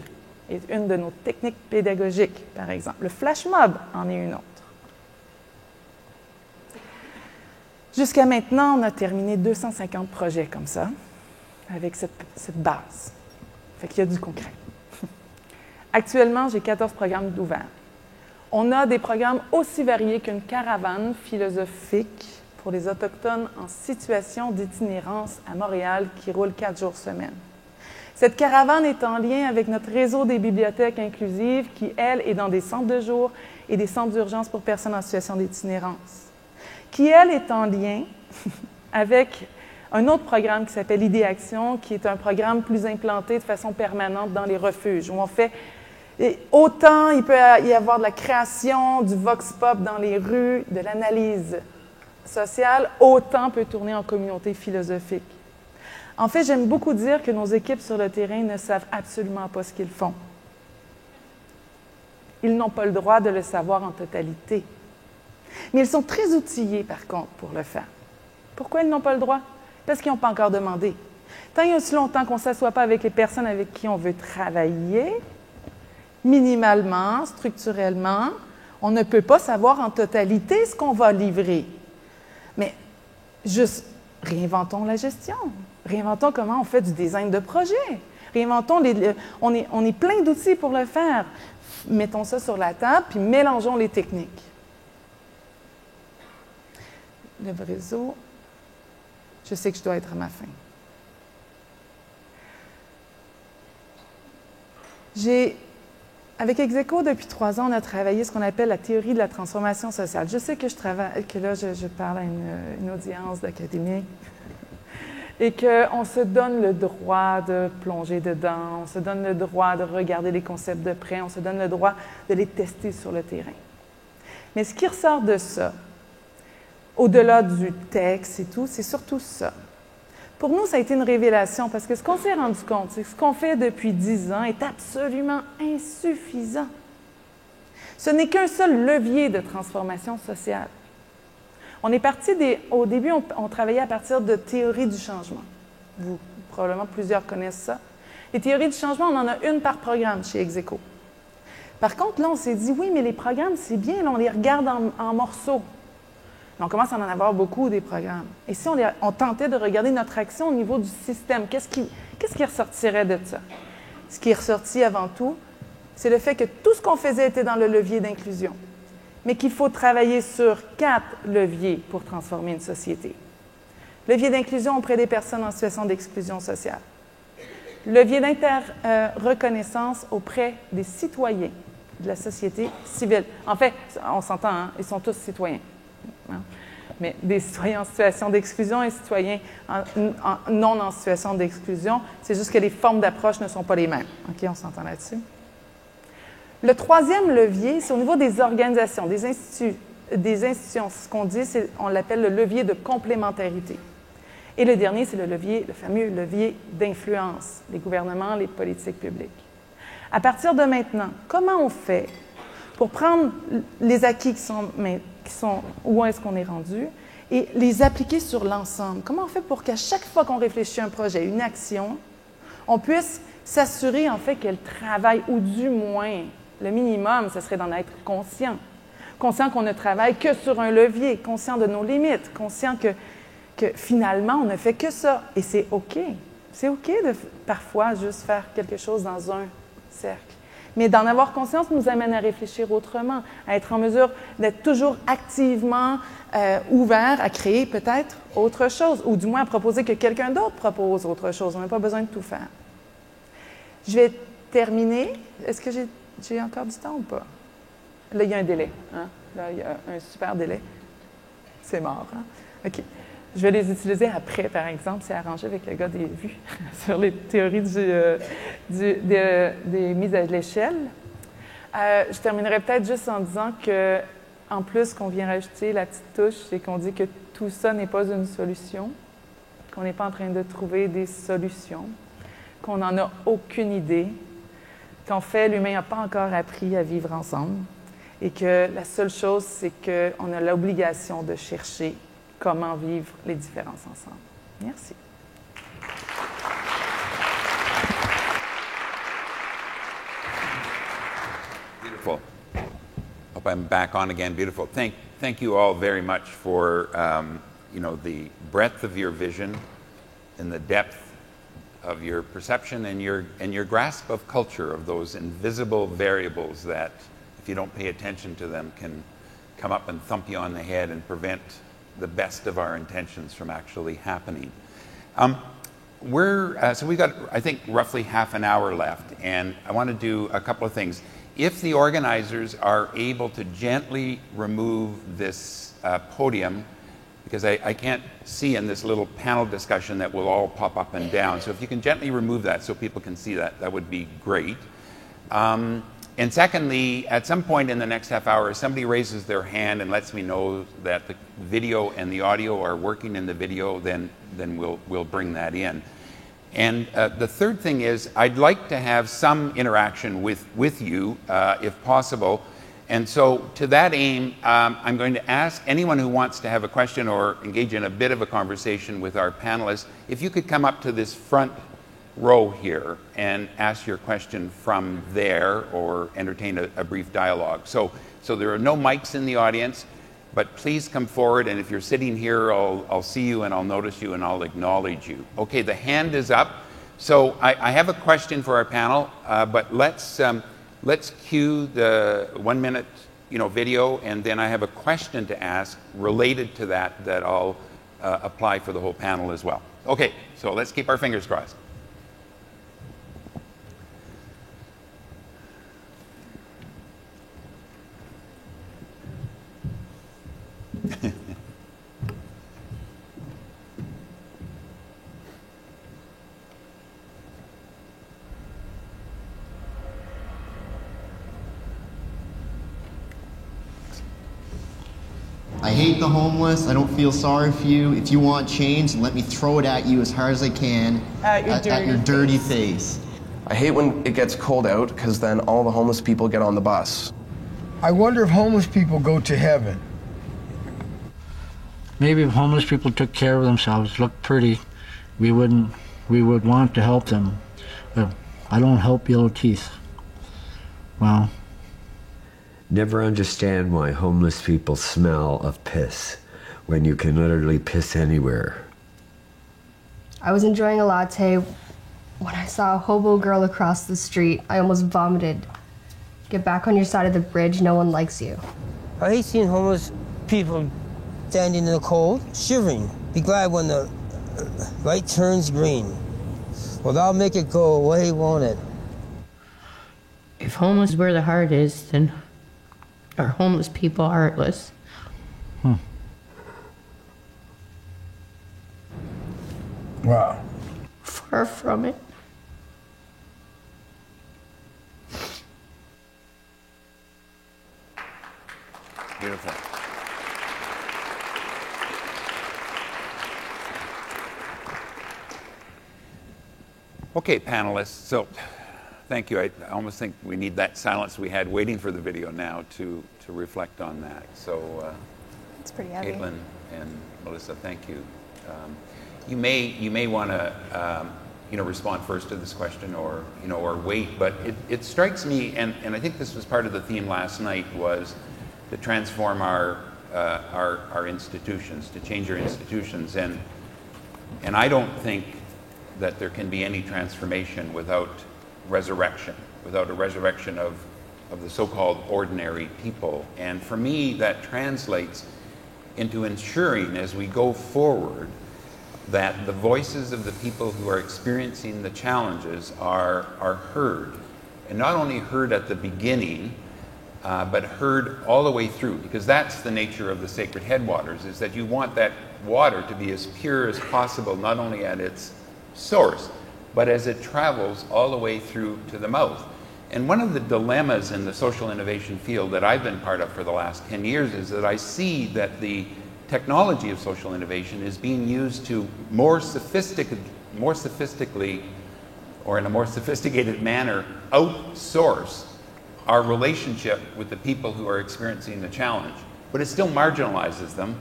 est une de nos techniques pédagogiques, par exemple. Le flash mob en est une autre. Jusqu'à maintenant, on a terminé 250 projets comme ça, avec cette base. Fait qu'il y a du concret. Actuellement, j'ai 14 programmes d'ouverts. On a des programmes aussi variés qu'une caravane philosophique pour les Autochtones en situation d'itinérance à Montréal qui roule 4 jours semaine. Cette caravane est en lien avec notre réseau des bibliothèques inclusives qui, elle, est dans des centres de jour et des centres d'urgence pour personnes en situation d'itinérance. Qui, elle, est en lien avec un autre programme qui s'appelle Idée Action, qui est un programme plus implanté de façon permanente dans les refuges, où on fait autant il peut y avoir de la création, du vox pop dans les rues, de l'analyse sociale, autant peut tourner en communauté philosophique. En fait, j'aime beaucoup dire que nos équipes sur le terrain ne savent absolument pas ce qu'ils font. Ils n'ont pas le droit de le savoir en totalité. Mais ils sont très outillés, par contre, pour le faire. Pourquoi ils n'ont pas le droit? Parce qu'ils n'ont pas encore demandé. Tant et aussi longtemps qu'on ne s'assoit pas avec les personnes avec qui on veut travailler, minimalement, structurellement, on ne peut pas savoir en totalité ce qu'on va livrer. Mais juste réinventons la gestion. Réinventons comment on fait du design de projet. Réinventons on est plein d'outils pour le faire. Mettons ça sur la table, puis mélangeons les techniques. Le réseau, je sais que je dois être à ma fin. Avec Execo, depuis 3 ans, on a travaillé ce qu'on appelle la théorie de la transformation sociale. Je sais que je parle à une audience d'académiques et qu'on se donne le droit de plonger dedans, on se donne le droit de regarder les concepts de près, on se donne le droit de les tester sur le terrain. Mais ce qui ressort de ça, au-delà du texte et tout, c'est surtout ça. Pour nous, ça a été une révélation parce que ce qu'on s'est rendu compte, c'est que ce qu'on fait depuis 10 ans est absolument insuffisant. Ce n'est qu'un seul levier de transformation sociale. On est parti au début, on travaillait à partir de théories du changement. Probablement plusieurs connaissent ça. Les théories du changement, on en a une par programme chez Execo. Par contre, là, on s'est dit, oui, mais les programmes, c'est bien, là, on les regarde en morceaux. On commence à en avoir beaucoup des programmes. Et si on tentait de regarder notre action au niveau du système, qu'est-ce qui ressortirait de ça? Ce qui est ressorti avant tout, c'est le fait que tout ce qu'on faisait était dans le levier d'inclusion, mais qu'il faut travailler sur 4 leviers pour transformer une société. Levier d'inclusion auprès des personnes en situation d'exclusion sociale. Levier d'inter-reconnaissance auprès des citoyens de la société civile. En fait, on s'entend, hein, ils sont tous citoyens. Mais des citoyens en situation d'exclusion et citoyens non en situation d'exclusion, c'est juste que les formes d'approche ne sont pas les mêmes. OK, on s'entend là-dessus. Le 3e levier, c'est au niveau des organisations, des institutions. Ce qu'on dit, on l'appelle le levier de complémentarité. Et le dernier, c'est le fameux levier d'influence, les gouvernements, les politiques publiques. À partir de maintenant, comment on fait pour prendre les acquis qui sont où est-ce qu'on est rendu et les appliquer sur l'ensemble? Comment on fait pour qu'à chaque fois qu'on réfléchit à un projet, une action, on puisse s'assurer en fait qu'elle travaille, ou du moins, le minimum, ce serait d'en être conscient. Conscient qu'on ne travaille que sur un levier, conscient de nos limites, conscient que finalement, on ne fait que ça. Et c'est OK. C'est OK de parfois juste faire quelque chose dans un cercle. Mais d'en avoir conscience nous amène à réfléchir autrement, à être en mesure d'être toujours activement ouvert à créer peut-être autre chose, ou du moins à proposer que quelqu'un d'autre propose autre chose. On n'a pas besoin de tout faire. Je vais terminer. Est-ce que j'ai encore du temps ou pas? Là, il y a un délai. Hein? Là, il y a un super délai. C'est mort. Hein? OK. Je vais les utiliser après, par exemple, c'est arrangé avec le gars des vues sur les théories des mises à l'échelle. Je terminerai peut-être juste en disant que, en plus, qu'on vient rajouter la petite touche, c'est qu'on dit que tout ça n'est pas une solution, qu'on n'est pas en train de trouver des solutions, qu'on n'en a aucune idée, qu'en fait, l'humain n'a pas encore appris à vivre ensemble et que la seule chose, c'est qu'on a l'obligation de chercher comment vivre les différences ensemble. Merci. Beautiful. Hope I'm back on again. Beautiful. Thank you all very much for the breadth of your vision and the depth of your perception and your grasp of culture, of those invisible variables that, if you don't pay attention to them, can come up and thump you on the head and prevent the best of our intentions from actually happening. So we've got, I think, roughly half an hour left, and I want to do a couple of things. If the organizers are able to gently remove this podium, because I can't see in this little panel discussion that will all pop up and down, so if you can gently remove that so people can see that, that would be great. And secondly, at some point in the next half hour, if somebody raises their hand and lets me know that the video and the audio are working in the video, then we'll bring that in. And the third thing is, I'd like to have some interaction with you, if possible. And so to that aim, I'm going to ask anyone who wants to have a question or engage in a bit of a conversation with our panelists, if you could come up to this front row here and ask your question from there or entertain a brief dialogue. So there are no mics in the audience, but please come forward, and if you're sitting here, I'll see you and I'll notice you and I'll acknowledge you. Okay, the hand is up. So I have a question for our panel, but let's cue the 1 minute video, and then I have a question to ask related to that I'll apply for the whole panel as well. Okay, so let's keep our fingers crossed. I hate the homeless. I don't feel sorry for you. If you want change, let me throw it at you as hard as I can at your dirty face. I hate when it gets cold out because then all the homeless people get on the bus. I wonder if homeless people go to heaven. Maybe if homeless people took care of themselves, looked pretty, we would want to help them. But I don't help yellow teeth. Well, never understand why homeless people smell of piss when you can literally piss anywhere. I was enjoying a latte when I saw a hobo girl across the street. I almost vomited. Get back on your side of the bridge, no one likes you. I hate seeing homeless people standing in the cold, shivering. Be glad when the light turns green. Well, that'll make it go away, won't it? If homeless is where the heart is, then are homeless people heartless? Wow. Far from it. Beautiful. Okay, panelists, so thank you. I almost think we need that silence we had waiting for the video now to reflect on that. So, it's pretty heavy. Caitlin and Melissa, thank you. You may want to respond first to this question, or wait. But it strikes me, and I think this was part of the theme last night, was to transform our institutions, to change our institutions, and I don't think that there can be any transformation without resurrection, without a resurrection of the so-called ordinary people. And for me, that translates into ensuring, as we go forward, that the voices of the people who are experiencing the challenges are heard. And not only heard at the beginning, but heard all the way through, because that's the nature of the Sacred Headwaters, is that you want that water to be as pure as possible, not only at its source, but as it travels all the way through to the mouth. And one of the dilemmas in the social innovation field that I've been part of for the last 10 years is that I see that the technology of social innovation is being used to more sophistically, or in a more sophisticated manner, outsource our relationship with the people who are experiencing the challenge. But it still marginalizes them,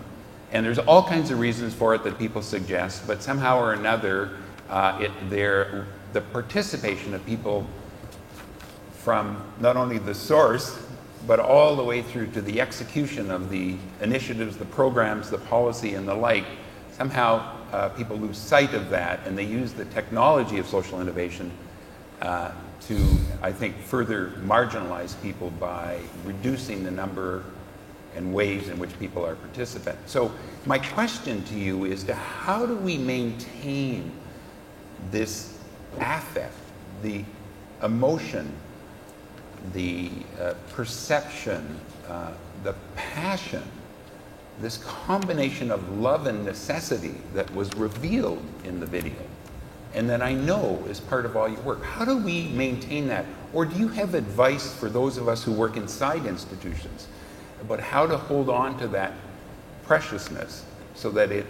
and there's all kinds of reasons for it that people suggest, but somehow or another, the participation of people from not only the source, but all the way through to the execution of the initiatives, the programs, the policy, and the like, somehow people lose sight of that, and they use the technology of social innovation to, I think, further marginalize people by reducing the number and ways in which people are participants. So my question to you is how do we maintain this affect, the emotion, the perception, the passion, this combination of love and necessity that was revealed in the video, and that I know is part of all your work? How do we maintain that? Or do you have advice for those of us who work inside institutions about how to hold on to that preciousness so that it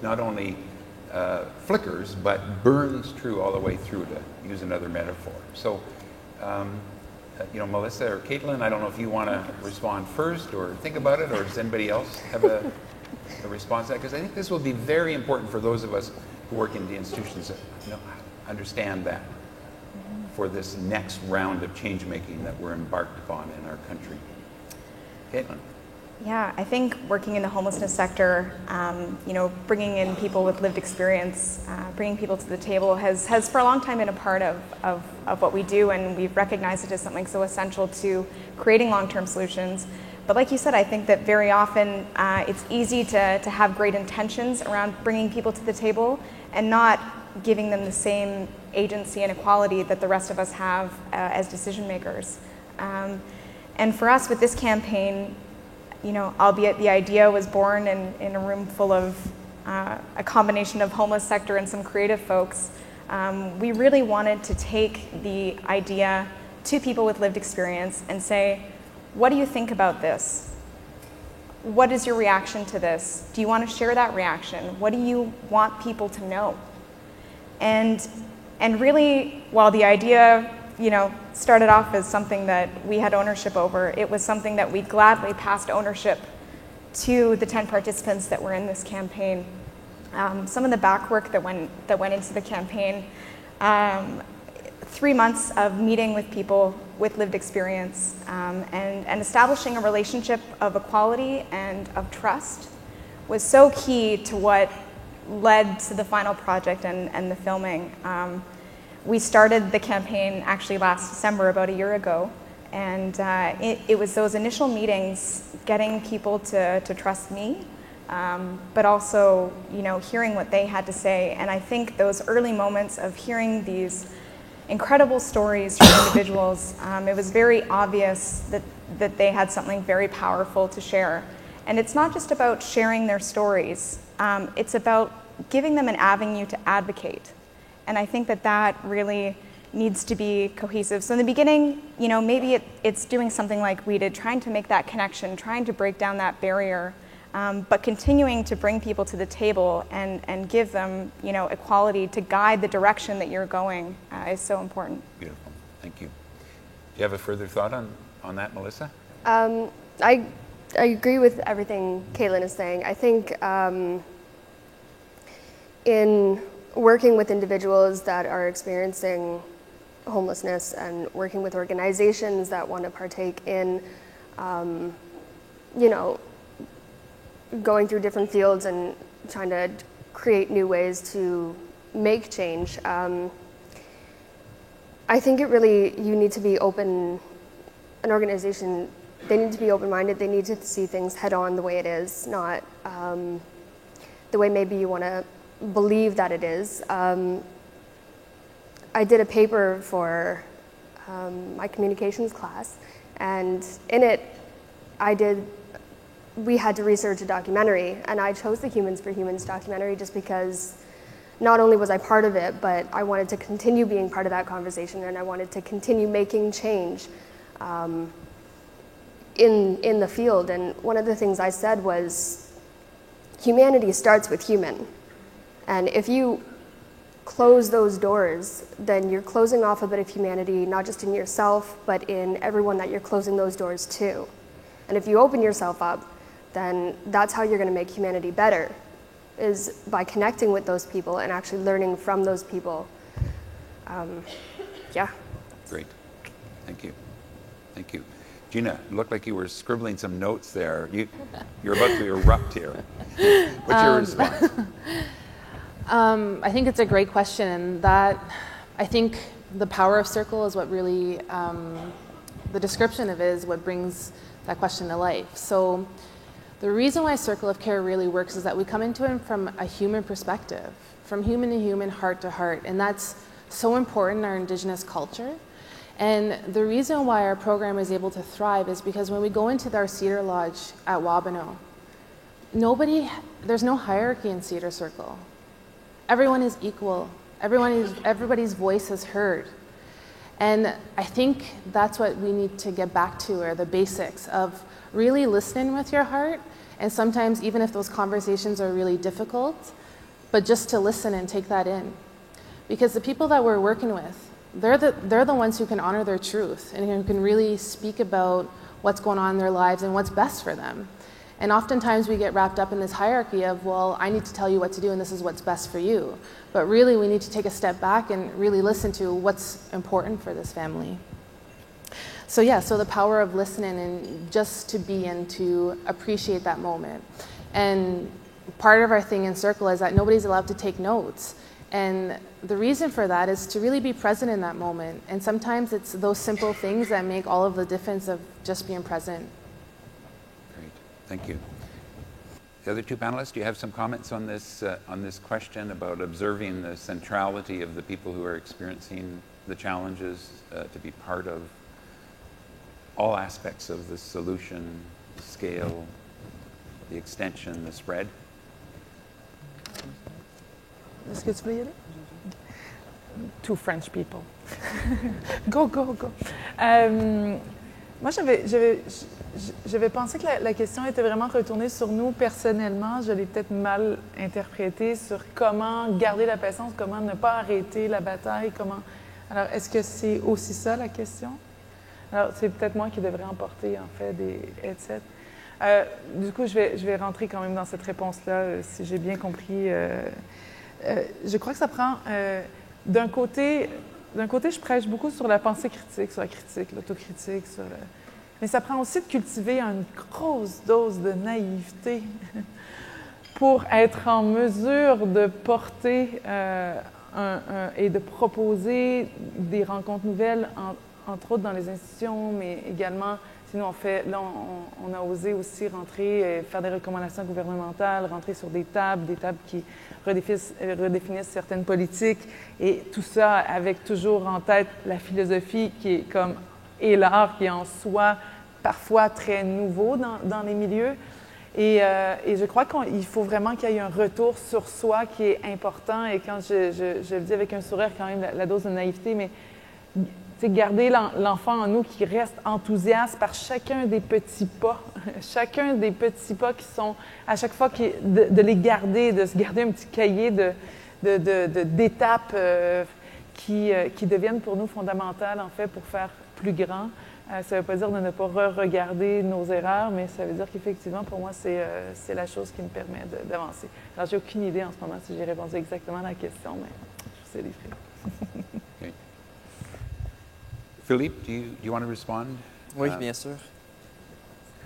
not only flickers, but burns true all the way through, to use another metaphor? So, Melissa or Caitlin, I don't know if you want to respond first or think about it, or does anybody else have a response to that? Because I think this will be very important for those of us who work in the institutions that understand that for this next round of change making that we're embarked upon in our country. Caitlin. Yeah, I think working in the homelessness sector, bringing in people with lived experience, bringing people to the table has for a long time been a part of what we do, and we've recognized it as something so essential to creating long-term solutions. But like you said, I think that very often it's easy to have great intentions around bringing people to the table and not giving them the same agency and equality that the rest of us have as decision makers. And for us with this campaign, albeit the idea was born in a room full of a combination of homeless sector and some creative folks, we really wanted to take the idea to people with lived experience and say, what do you think about this? What is your reaction to this? Do you want to share that reaction? What do you want people to know? And really, while the idea started off as something that we had ownership over, it was something that we gladly passed ownership to the 10 participants that were in this campaign. Some of the back work that went into the campaign, 3 months of meeting with people with lived experience and establishing a relationship of equality and of trust was so key to what led to the final project and the filming. We started the campaign actually last December, about a year ago, and it was those initial meetings, getting people to trust me, but also hearing what they had to say. And I think those early moments of hearing these incredible stories from individuals, it was very obvious that they had something very powerful to share. And it's not just about sharing their stories, it's about giving them an avenue to advocate. And I think that really needs to be cohesive. So in the beginning, maybe it's doing something like we did, trying to make that connection, trying to break down that barrier, but continuing to bring people to the table and give them, you know, equality to guide the direction that you're going is so important. Beautiful. Thank you. Do you have a further thought on that, Melissa? I agree with everything Caitlin is saying. I think in working with individuals that are experiencing homelessness and working with organizations that want to partake in, you know, going through different fields and trying to create new ways to make change, I think you need to be open, an organization, they need to be open-minded, they need to see things head-on the way it is, not the way maybe you want to believe that it is. I did a paper for my communications class, and in it, we had to research a documentary, and I chose the Humans for Humans documentary just because not only was I part of it, but I wanted to continue being part of that conversation, and I wanted to continue making change in the field. And one of the things I said was, humanity starts with human. And if you close those doors, then you're closing off a bit of humanity, not just in yourself, but in everyone that you're closing those doors to. And if you open yourself up, then that's how you're going to make humanity better, is by connecting with those people and actually learning from those people. Yeah. Great. Thank you. Thank you. Gina, it looked like you were scribbling some notes there. You're about to erupt here. What's your response? I think it's a great question, and that I think the power of Circle is what really, the description of it is what brings that question to life. So the reason why Circle of Care really works is that we come into it from a human perspective, from human to human, heart to heart, and that's so important in our Indigenous culture. And the reason why our program is able to thrive is because when we go into our Cedar Lodge at Wabano, there's no hierarchy in Cedar Circle. Everyone is equal. Everybody's voice is heard. And I think that's what we need to get back to, are the basics of really listening with your heart. And sometimes, even if those conversations are really difficult, but just to listen and take that in. Because the people that we're working with, they're the ones who can honor their truth and who can really speak about what's going on in their lives and what's best for them. And oftentimes we get wrapped up in this hierarchy of, well, I need to tell you what to do and this is what's best for you. But really we need to take a step back and really listen to what's important for this family. So yeah, so the power of listening and just to be and to appreciate that moment. And part of our thing in Circle is that nobody's allowed to take notes. And the reason for that is to really be present in that moment. And sometimes it's those simple things that make all of the difference of just being present. Great, thank you. The other two panelists, do you have some comments on this question about observing the centrality of the people who are experiencing the challenges to be part of all aspects of the solution, the scale, the extension, the spread? Est-ce que tu veux y aller? Two French people. Go, go, go. Moi, j'avais pensé que la question était vraiment retournée sur nous personnellement. Je l'ai peut-être mal interprétée sur comment garder la patience, comment ne pas arrêter la bataille, comment... Alors, est-ce que c'est aussi ça la question? Alors, c'est peut-être moi qui devrais emporter, en fait, des headsets. Du coup, je vais rentrer quand même dans cette réponse-là, si j'ai bien compris. Je crois que ça prend... d'un côté, je prêche beaucoup sur la pensée critique, sur la critique, l'autocritique, mais ça prend aussi de cultiver une grosse dose de naïveté pour être en mesure de porter et de proposer des rencontres nouvelles, entre autres dans les institutions, mais également, sinon on a osé aussi rentrer, faire des recommandations gouvernementales, rentrer sur des tables qui redéfinissent certaines politiques, et tout ça avec toujours en tête la philosophie et l'art qui est en soi parfois très nouveau dans les milieux. Et je crois qu'il faut vraiment qu'il y ait un retour sur soi qui est important, et quand je le dis avec un sourire quand même, la dose de naïveté, mais garder l'enfant en nous qui reste enthousiaste par chacun des petits pas chacun des petits pas qui sont, à chaque fois, de les garder, de se garder un petit cahier d'étapes qui deviennent pour nous fondamentales, en fait, pour faire plus grand. Ça ne veut pas dire de ne pas re-regarder nos erreurs, mais ça veut dire qu'effectivement, pour moi, c'est la chose qui me permet d'avancer. Alors, j'ai aucune idée en ce moment si j'ai répondu exactement à la question, mais je sais les faits. Okay. Philippe, do you want to respond? Oui, bien sûr.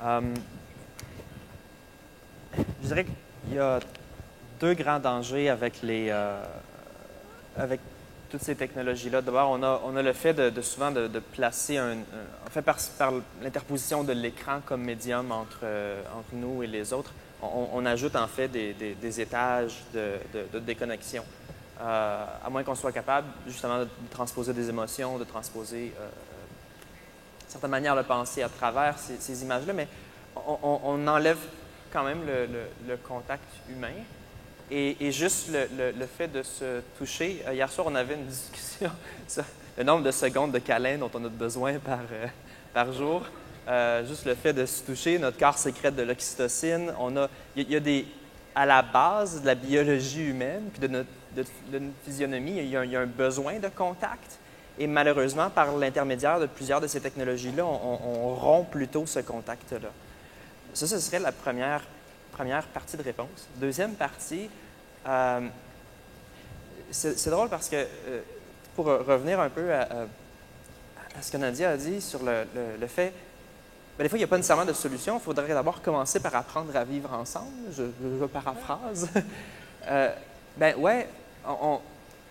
Je dirais qu'il y a deux grands dangers avec toutes ces technologies-là. D'abord, on a le fait souvent de placer en fait, par l'interposition de l'écran comme médium entre nous et les autres, on ajoute en fait des étages de déconnexion. À moins qu'on soit capable justement de transposer des émotions, de transposer d'une certaine manière le penser à travers ces images-là, mais on enlève quand même le contact humain. Et juste le fait de se toucher. Hier soir, on avait une discussion sur le nombre de secondes de câlins dont on a besoin par jour. Juste le fait de se toucher, notre corps sécrète de l'oxytocine. Il y a à la base de la biologie humaine, puis de notre physionomie, il y a un besoin de contact. Et malheureusement, par l'intermédiaire de plusieurs de ces technologies-là, on rompt plutôt ce contact-là. Ça, ce serait la première partie de réponse. Deuxième partie, c'est drôle parce que, pour revenir un peu à ce que Nadia a dit sur le fait, des fois, il n'y a pas nécessairement de solution. Il faudrait d'abord commencer par apprendre à vivre ensemble. Je paraphrase. Ouais,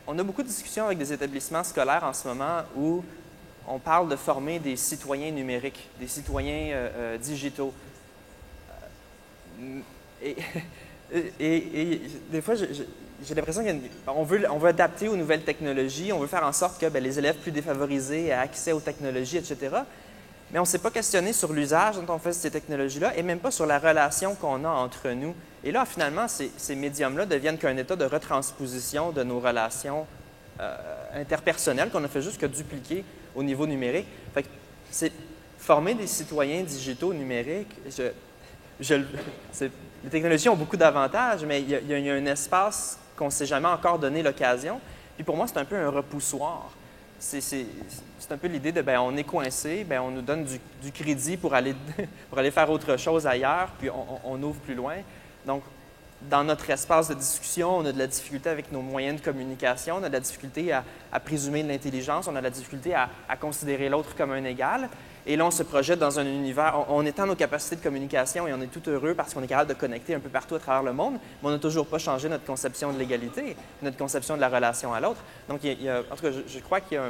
on a beaucoup de discussions avec des établissements scolaires en ce moment où on parle de former des citoyens numériques, des citoyens digitaux. Et des fois, j'ai l'impression qu'on veut adapter aux nouvelles technologies, on veut faire en sorte que les élèves plus défavorisés aient accès aux technologies, etc. Mais on ne s'est pas questionné sur l'usage dont on fait ces technologies-là et même pas sur la relation qu'on a entre nous. Et là, finalement, ces médiums-là deviennent qu'un état de retransposition de nos relations interpersonnelles qu'on a fait juste que dupliquer au niveau numérique. Fait que c'est former des citoyens digitaux numériques. Les technologies ont beaucoup d'avantages, mais il y a un espace qu'on ne s'est jamais encore donné l'occasion. Puis pour moi, c'est un peu un repoussoir. C'est un peu l'idée de, on est coincé, on nous donne du crédit pour aller faire autre chose ailleurs, puis on ouvre plus loin. Donc, dans notre espace de discussion, on a de la difficulté avec nos moyens de communication, on a de la difficulté à présumer de l'intelligence, on a de la difficulté à considérer l'autre comme un égal. Et là, on se projette dans un univers, on étend nos capacités de communication et on est tout heureux parce qu'on est capable de connecter un peu partout à travers le monde, mais on n'a toujours pas changé notre conception de l'égalité, notre conception de la relation à l'autre. Donc, en tout cas, je crois qu'il y a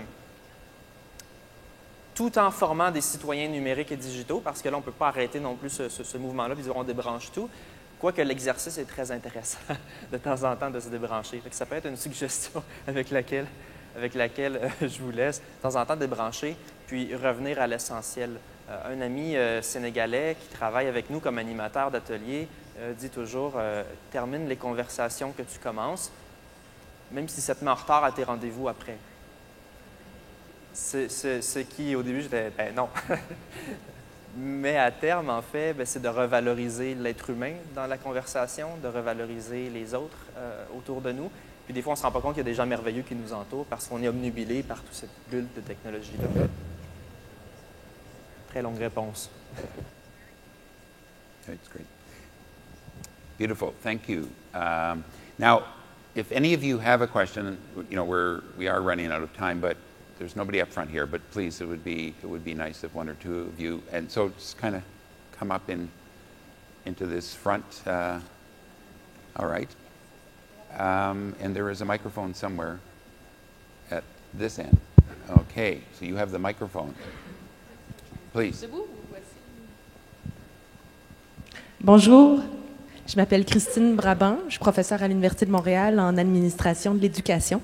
tout en formant des citoyens numériques et digitaux, parce que là, on ne peut pas arrêter non plus ce mouvement-là, puis on débranche tout, quoique l'exercice est très intéressant de temps en temps de se débrancher. Fait que ça peut être une suggestion avec laquelle je vous laisse, de temps en temps débrancher, puis revenir à l'essentiel. Un ami sénégalais qui travaille avec nous comme animateur d'atelier dit toujours « Termine les conversations que tu commences, même si ça te met en retard à tes rendez-vous après. » Ce qui, au début, j'étais « non ». Mais à terme, en fait, c'est de revaloriser l'être humain dans la conversation, de revaloriser les autres autour de nous. Puis des fois, on ne se rend pas compte qu'il y a des gens merveilleux qui nous entourent parce qu'on est obnubilé par toute cette bulle de technologie-là. Très longue réponse. That's great. Beautiful. Thank you. Now, if any of you have a question, we are running out of time, but there's nobody up front here. But please, it would be nice if one or two of you, and so just kind of come up into this front. All right. And there is a microphone somewhere at this end. Okay, so you have the microphone. Please. Bonjour, je m'appelle Christine Brabant, je suis professeure à l'Université de Montréal en administration de l'éducation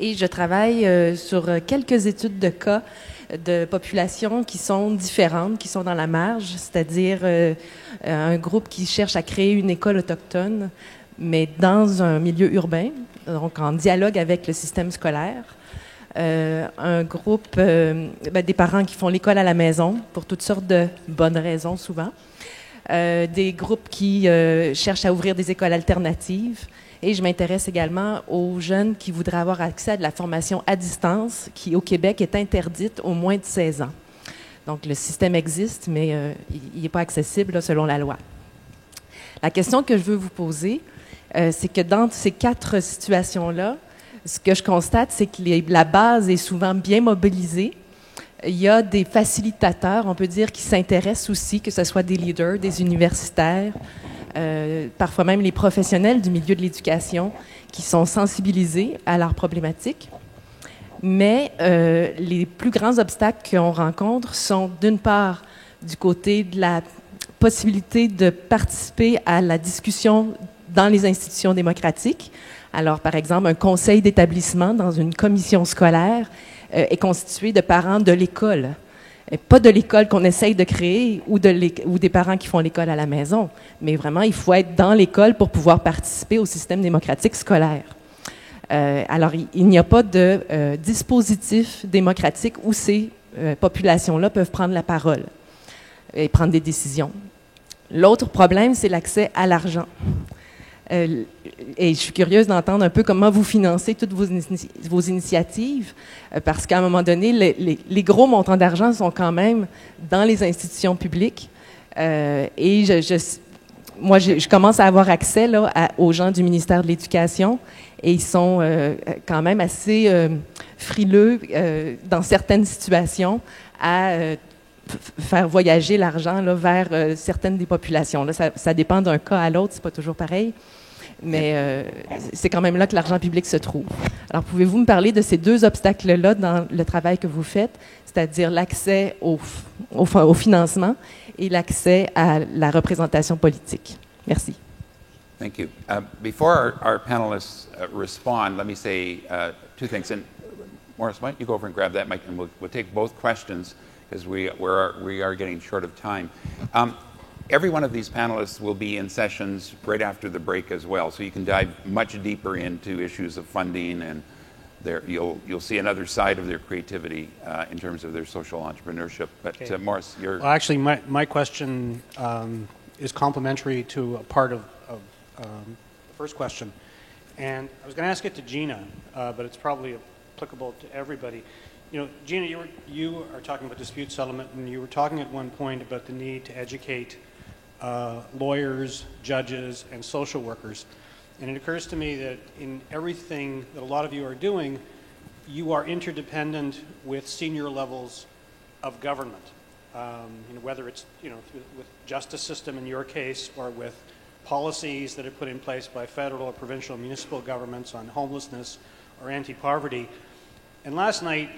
et je travaille sur quelques études de cas de populations qui sont différentes, qui sont dans la marge, c'est-à-dire un groupe qui cherche à créer une école autochtone, mais dans un milieu urbain, donc en dialogue avec le système scolaire. un groupe des parents qui font l'école à la maison pour toutes sortes de bonnes raisons souvent, des groupes qui cherchent à ouvrir des écoles alternatives, et je m'intéresse également aux jeunes qui voudraient avoir accès à de la formation à distance qui, au Québec, est interdite aux moins de 16 ans. Donc, le système existe, mais il n'est pas accessible là, selon la loi. La question que je veux vous poser, c'est que dans ces 4 situations-là, ce que je constate, c'est que la base est souvent bien mobilisée. Il y a des facilitateurs, on peut dire, qui s'intéressent aussi, que ce soit des leaders, des universitaires, parfois même les professionnels du milieu de l'éducation qui sont sensibilisés à leurs problématiques. Mais les plus grands obstacles qu'on rencontre sont, d'une part, du côté de la possibilité de participer à la discussion dans les institutions démocratiques. Alors, par exemple, un conseil d'établissement dans une commission scolaire est constitué de parents de l'école. Pas de l'école qu'on essaye de créer ou des parents qui font l'école à la maison, mais vraiment, il faut être dans l'école pour pouvoir participer au système démocratique scolaire. Alors, il n'y a pas de dispositif démocratique où ces populations-là peuvent prendre la parole et prendre des décisions. L'autre problème, c'est l'accès à l'argent. Et je suis curieuse d'entendre un peu comment vous financez toutes vos initiatives, parce qu'à un moment donné, les gros montants d'argent sont quand même dans les institutions publiques. Et moi, je commence à avoir accès là, aux gens du ministère de l'Éducation, et ils sont quand même assez frileux dans certaines situations à faire voyager l'argent là, vers certaines des populations. Là, ça dépend d'un cas à l'autre, c'est pas toujours pareil, mais c'est quand même là que l'argent public se trouve. Alors, pouvez-vous me parler de ces 2 obstacles-là dans le travail que vous faites, c'est-à-dire l'accès au financement et l'accès à la représentation politique? Merci. Thank you. Before our panelists respond, let me say 2 things. And Morris, why don't you go over and grab that mic, and we'll take both questions, because we are getting short of time. Every one of these panelists will be in sessions right after the break as well, so you can dive much deeper into issues of funding, and you'll see another side of their creativity in terms of their social entrepreneurship. But Okay. Morris, you're... Well, actually, my question is complementary to a part of the first question. And I was going to ask it to Gina, but it's probably applicable to everybody. You know, Gina, you are talking about dispute settlement, and you were talking at one point about the need to educate lawyers, judges, and social workers. And it occurs to me that in everything that a lot of you are doing, you are interdependent with senior levels of government. You know, whether it's with justice system in your case, or with policies that are put in place by federal or provincial municipal governments on homelessness or anti-poverty. And last night,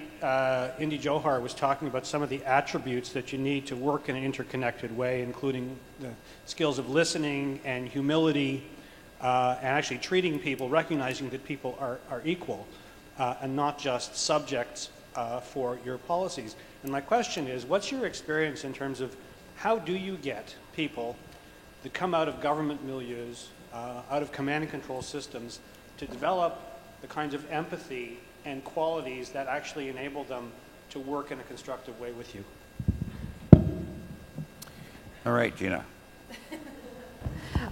Indy Johar was talking about some of the attributes that you need to work in an interconnected way, including the skills of listening and humility, and actually treating people, recognizing that people are equal and not just subjects for your policies. And my question is, what's your experience in terms of how do you get people that come out of government milieus, out of command and control systems, to develop the kinds of empathy and qualities that actually enable them to work in a constructive way with you? All right, Gina.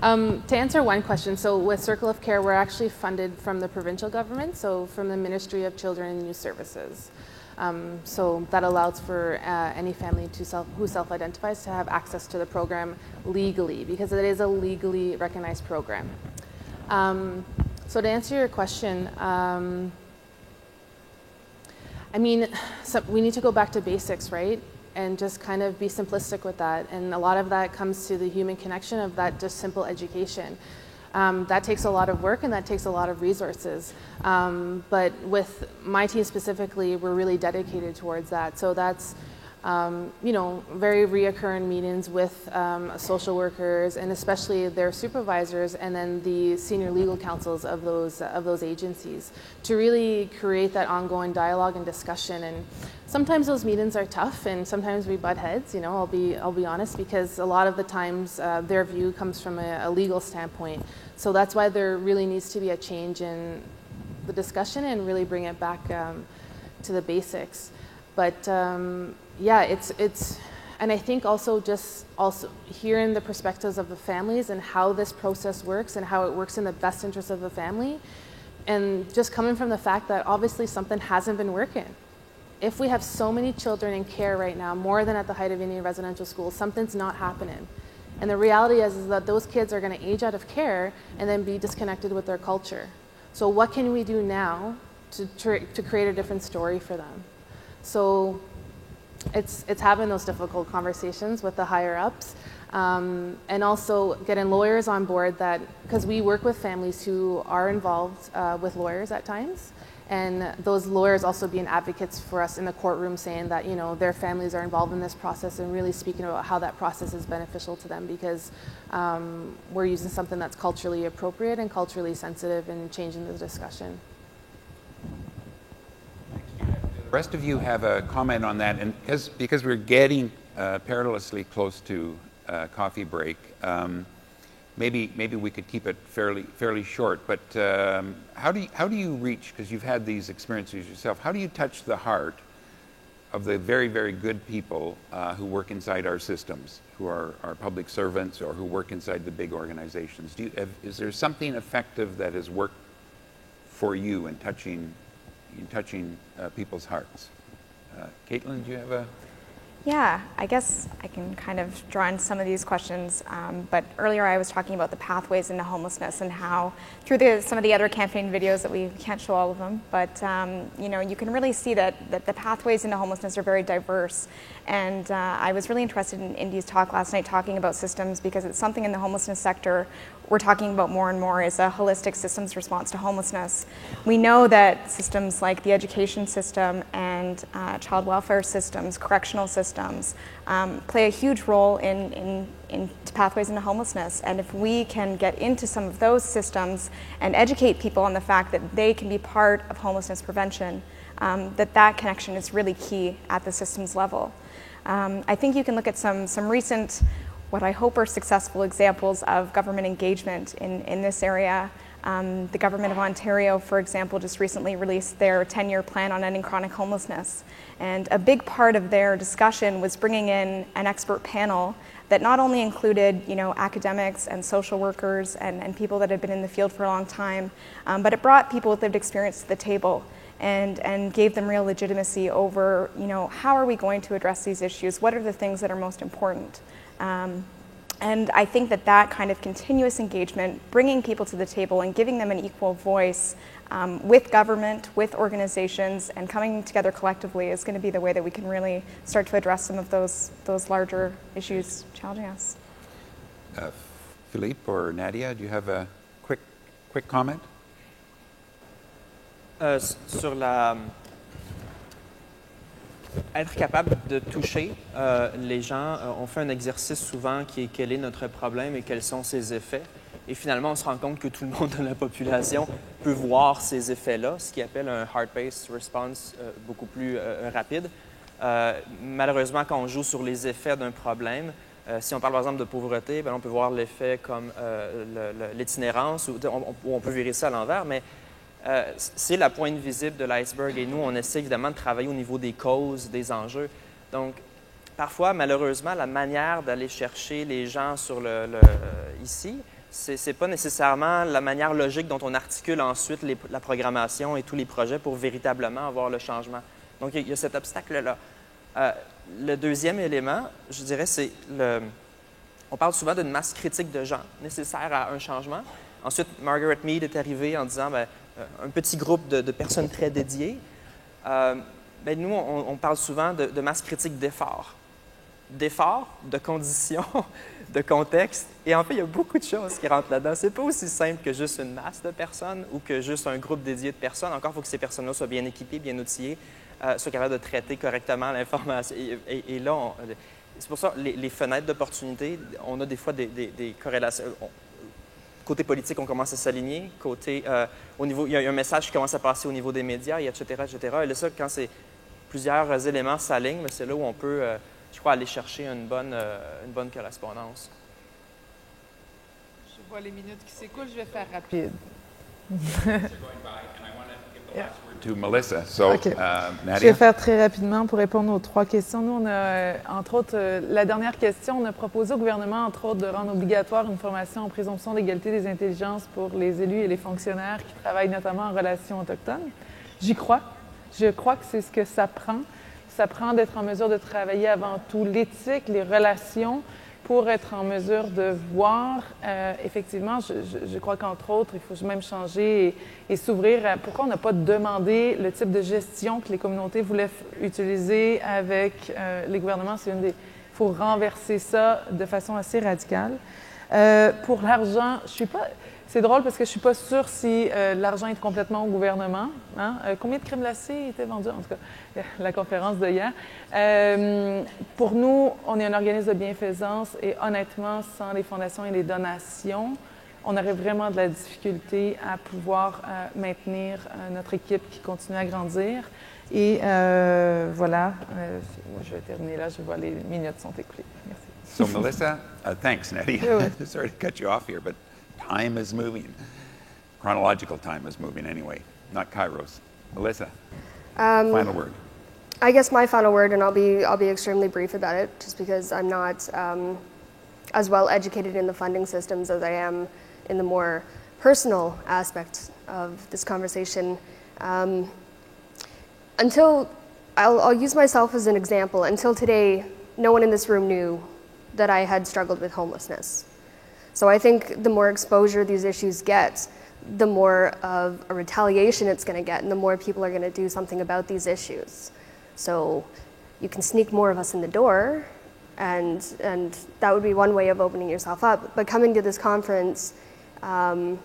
To answer one question, so with Circle of Care, we're actually funded from the provincial government, so from the Ministry of Children and Youth Services. So that allows for any family who self-identifies to have access to the program legally, because it is a legally recognized program. So to answer your question, I mean, we need to go back to basics, right? And just kind of be simplistic with that. And a lot of that comes to the human connection of that just simple education. That takes a lot of work and that takes a lot of resources. But with my team specifically, we're really dedicated towards that. So that's, you know, very reoccurring meetings with social workers and especially their supervisors and then the senior legal counsels of those agencies to really create that ongoing dialogue and discussion. And sometimes those meetings are tough and sometimes we butt heads, you know, I'll be honest, because a lot of the times their view comes from a legal standpoint. So that's why there really needs to be a change in the discussion and really bring it back to the basics. But yeah, it's, and I think also hearing the perspectives of the families and how this process works and how it works in the best interest of the family, and just coming from the fact that obviously something hasn't been working. If we have so many children in care right now, more than at the Height of Indian Residential School, something's not happening. And the reality is that those kids are going to age out of care and then be disconnected with their culture. So what can we do now to create a different story for them? So it's having those difficult conversations with the higher ups, and also getting lawyers on board, that because we work with families who are involved with lawyers at times, and those lawyers also being advocates for us in the courtroom, saying that, you know, their families are involved in this process and really speaking about how that process is beneficial to them, because we're using something that's culturally appropriate and culturally sensitive and changing the discussion. The rest of you have a comment on that, and because we're getting perilously close to coffee break, maybe we could keep it fairly short. But how do you reach? Because you've had these experiences yourself. How do you touch the heart of the very, very good people who work inside our systems, who are public servants or who work inside the big organizations? Is there something effective that has worked for you in touching people's hearts? Caitlin, do you have a... Yeah, I guess I can kind of draw in some of these questions, but earlier I was talking about the pathways into homelessness and how through some of the other campaign videos that we can't show all of them, but you know, you can really see that the pathways into homelessness are very diverse. And I was really interested in Indy's talk last night talking about systems, because it's something in the homelessness sector we're talking about more and more, is a holistic systems response to homelessness. We know that systems like the education system and child welfare systems, correctional systems, play a huge role in pathways into homelessness. And if we can get into some of those systems and educate people on the fact that they can be part of homelessness prevention, that connection is really key at the systems level. I think you can look at some recent, what I hope are successful examples of government engagement in this area. The Government of Ontario, for example, just recently released their 10-year plan on ending chronic homelessness. And a big part of their discussion was bringing in an expert panel that not only included, you know, academics and social workers and people that had been in the field for a long time, but it brought people with lived experience to the table and gave them real legitimacy over, you know, how are we going to address these issues? What are the things that are most important? And I think that kind of continuous engagement, bringing people to the table and giving them an equal voice with government, with organizations, and coming together collectively is going to be the way that we can really start to address some of those larger issues challenging us. Philippe or Nadia, do you have a quick comment? Sur être capable de toucher les gens, on fait un exercice souvent qui est quel est notre problème et quels sont ses effets. Et finalement, on se rend compte que tout le monde de la population peut voir ces effets-là, ce qui appelle un heart-based response beaucoup plus rapide. Malheureusement, quand on joue sur les effets d'un problème, si on parle par exemple de pauvreté, bien, on peut voir l'effet comme l'itinérance, ou on peut virer ça à l'envers, mais c'est la pointe visible de l'iceberg, et nous, on essaie évidemment de travailler au niveau des causes, des enjeux. Donc, parfois, malheureusement, la manière d'aller chercher les gens sur ici, c'est pas nécessairement la manière logique dont on articule ensuite la programmation et tous les projets pour véritablement avoir le changement. Donc, il y a cet obstacle-là. Le deuxième élément, je dirais, c'est on parle souvent d'une masse critique de gens nécessaire à un changement. Ensuite, Margaret Mead est arrivée en disant un petit groupe de personnes très dédiées. Nous, on parle souvent de masse critique d'efforts. D'efforts, de conditions, de contexte. Et en fait, il y a beaucoup de choses qui rentrent là-dedans. C'est pas aussi simple que juste une masse de personnes ou que juste un groupe dédié de personnes. Encore, il faut que ces personnes-là soient bien équipées, bien outillées, soient capables de traiter correctement l'information. Et là, c'est pour ça les fenêtres d'opportunité, on a des fois des corrélations. Côté politique, on commence à s'aligner. Côté, au niveau, il y a un message qui commence à passer au niveau des médias, etc., etc. Et là, ça, quand plusieurs éléments s'alignent, c'est là où on peut, je crois, aller chercher une bonne correspondance. Je vois les minutes qui s'écoulent, je vais faire rapide. Yeah. To Melissa. So, OK. Nadia? Je vais faire très rapidement pour répondre aux 3 questions. Nous, on a, entre autres, la dernière question, on a proposé au gouvernement, entre autres, de rendre obligatoire une formation en présomption d'égalité des intelligences pour les élus et les fonctionnaires qui travaillent notamment en relations autochtones. J'y crois. Je crois que c'est ce que ça prend. Ça prend d'être en mesure de travailler avant tout l'éthique, les relations, pour être en mesure de voir, effectivement, je crois qu'entre autres, il faut même changer et s'ouvrir à pourquoi on n'a pas demandé le type de gestion que les communautés voulaient utiliser avec les gouvernements. Il faut renverser ça de façon assez radicale. Pour l'argent, je suis pas... C'est drôle parce que je ne suis pas sûre si l'argent est complètement au gouvernement. Hein? Combien de crèmes glacées étaient vendues? En tout cas, la conférence de hier. Pour nous, on est un organisme de bienfaisance et honnêtement, sans les fondations et les donations, on aurait vraiment de la difficulté à pouvoir maintenir notre équipe qui continue à grandir. Et voilà, je vais terminer là, je vois les minutes sont écoulées. Merci. So Melissa, thanks, Nettie. Yeah. Sorry to cut you off here, but time is moving. Chronological time is moving anyway, not Kairos. Melissa, final word. I guess my final word, and I'll be extremely brief about it, just because I'm not as well educated in the funding systems as I am in the more personal aspect of this conversation. I'll use myself as an example. Until today, no one in this room knew that I had struggled with homelessness. So I think the more exposure these issues get, the more of a retaliation it's going to get, and the more people are going to do something about these issues. So you can sneak more of us in the door, and that would be one way of opening yourself up. But coming to this conference, and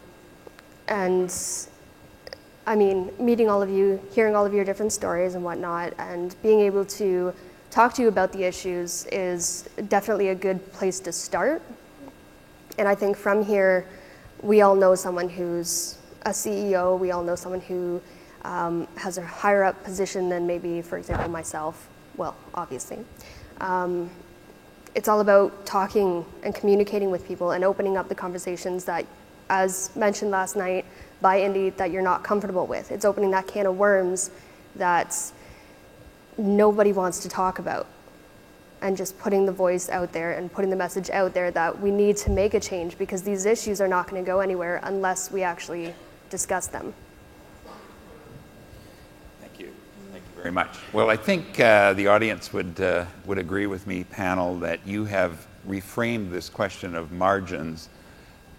I mean, meeting all of you, hearing all of your different stories and whatnot, and being able to talk to you about the issues is definitely a good place to start. And I think from here, we all know someone who's a CEO, we all know someone who has a higher up position than maybe, for example, myself. Well, obviously. It's all about talking and communicating with people and opening up the conversations that, as mentioned last night by Indy, that you're not comfortable with. It's opening that can of worms that nobody wants to talk about, and just putting the voice out there and putting the message out there that we need to make a change, because these issues are not going to go anywhere unless we actually discuss them. Thank you very much. Well, I think the audience would agree with me, panel, that you have reframed this question of margins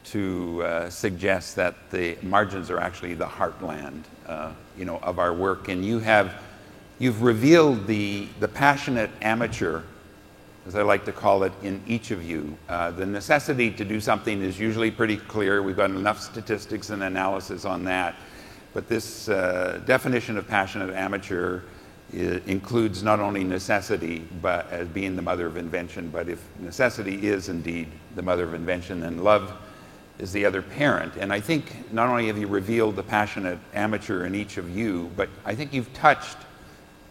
to suggest that the margins are actually the heartland, of our work, and you've revealed the passionate amateur, as I like to call it, in each of you. The necessity to do something is usually pretty clear. We've got enough statistics and analysis on that. But this definition of passionate amateur includes not only necessity but as being the mother of invention, but if necessity is indeed the mother of invention, then love is the other parent. And I think not only have you revealed the passionate amateur in each of you, but I think you've touched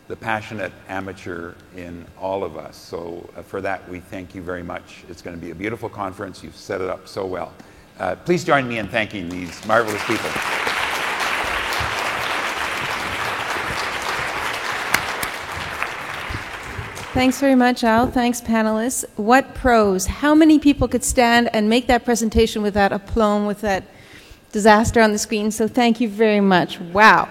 the passionate amateur in all of us. So for that, we thank you very much. It's going to be a beautiful conference. You've set it up so well. Please join me in thanking these marvelous people. Thanks very much, Al. Thanks, panelists. What pros? How many people could stand and make that presentation with that aplomb, with that disaster on the screen? So thank you very much. Wow.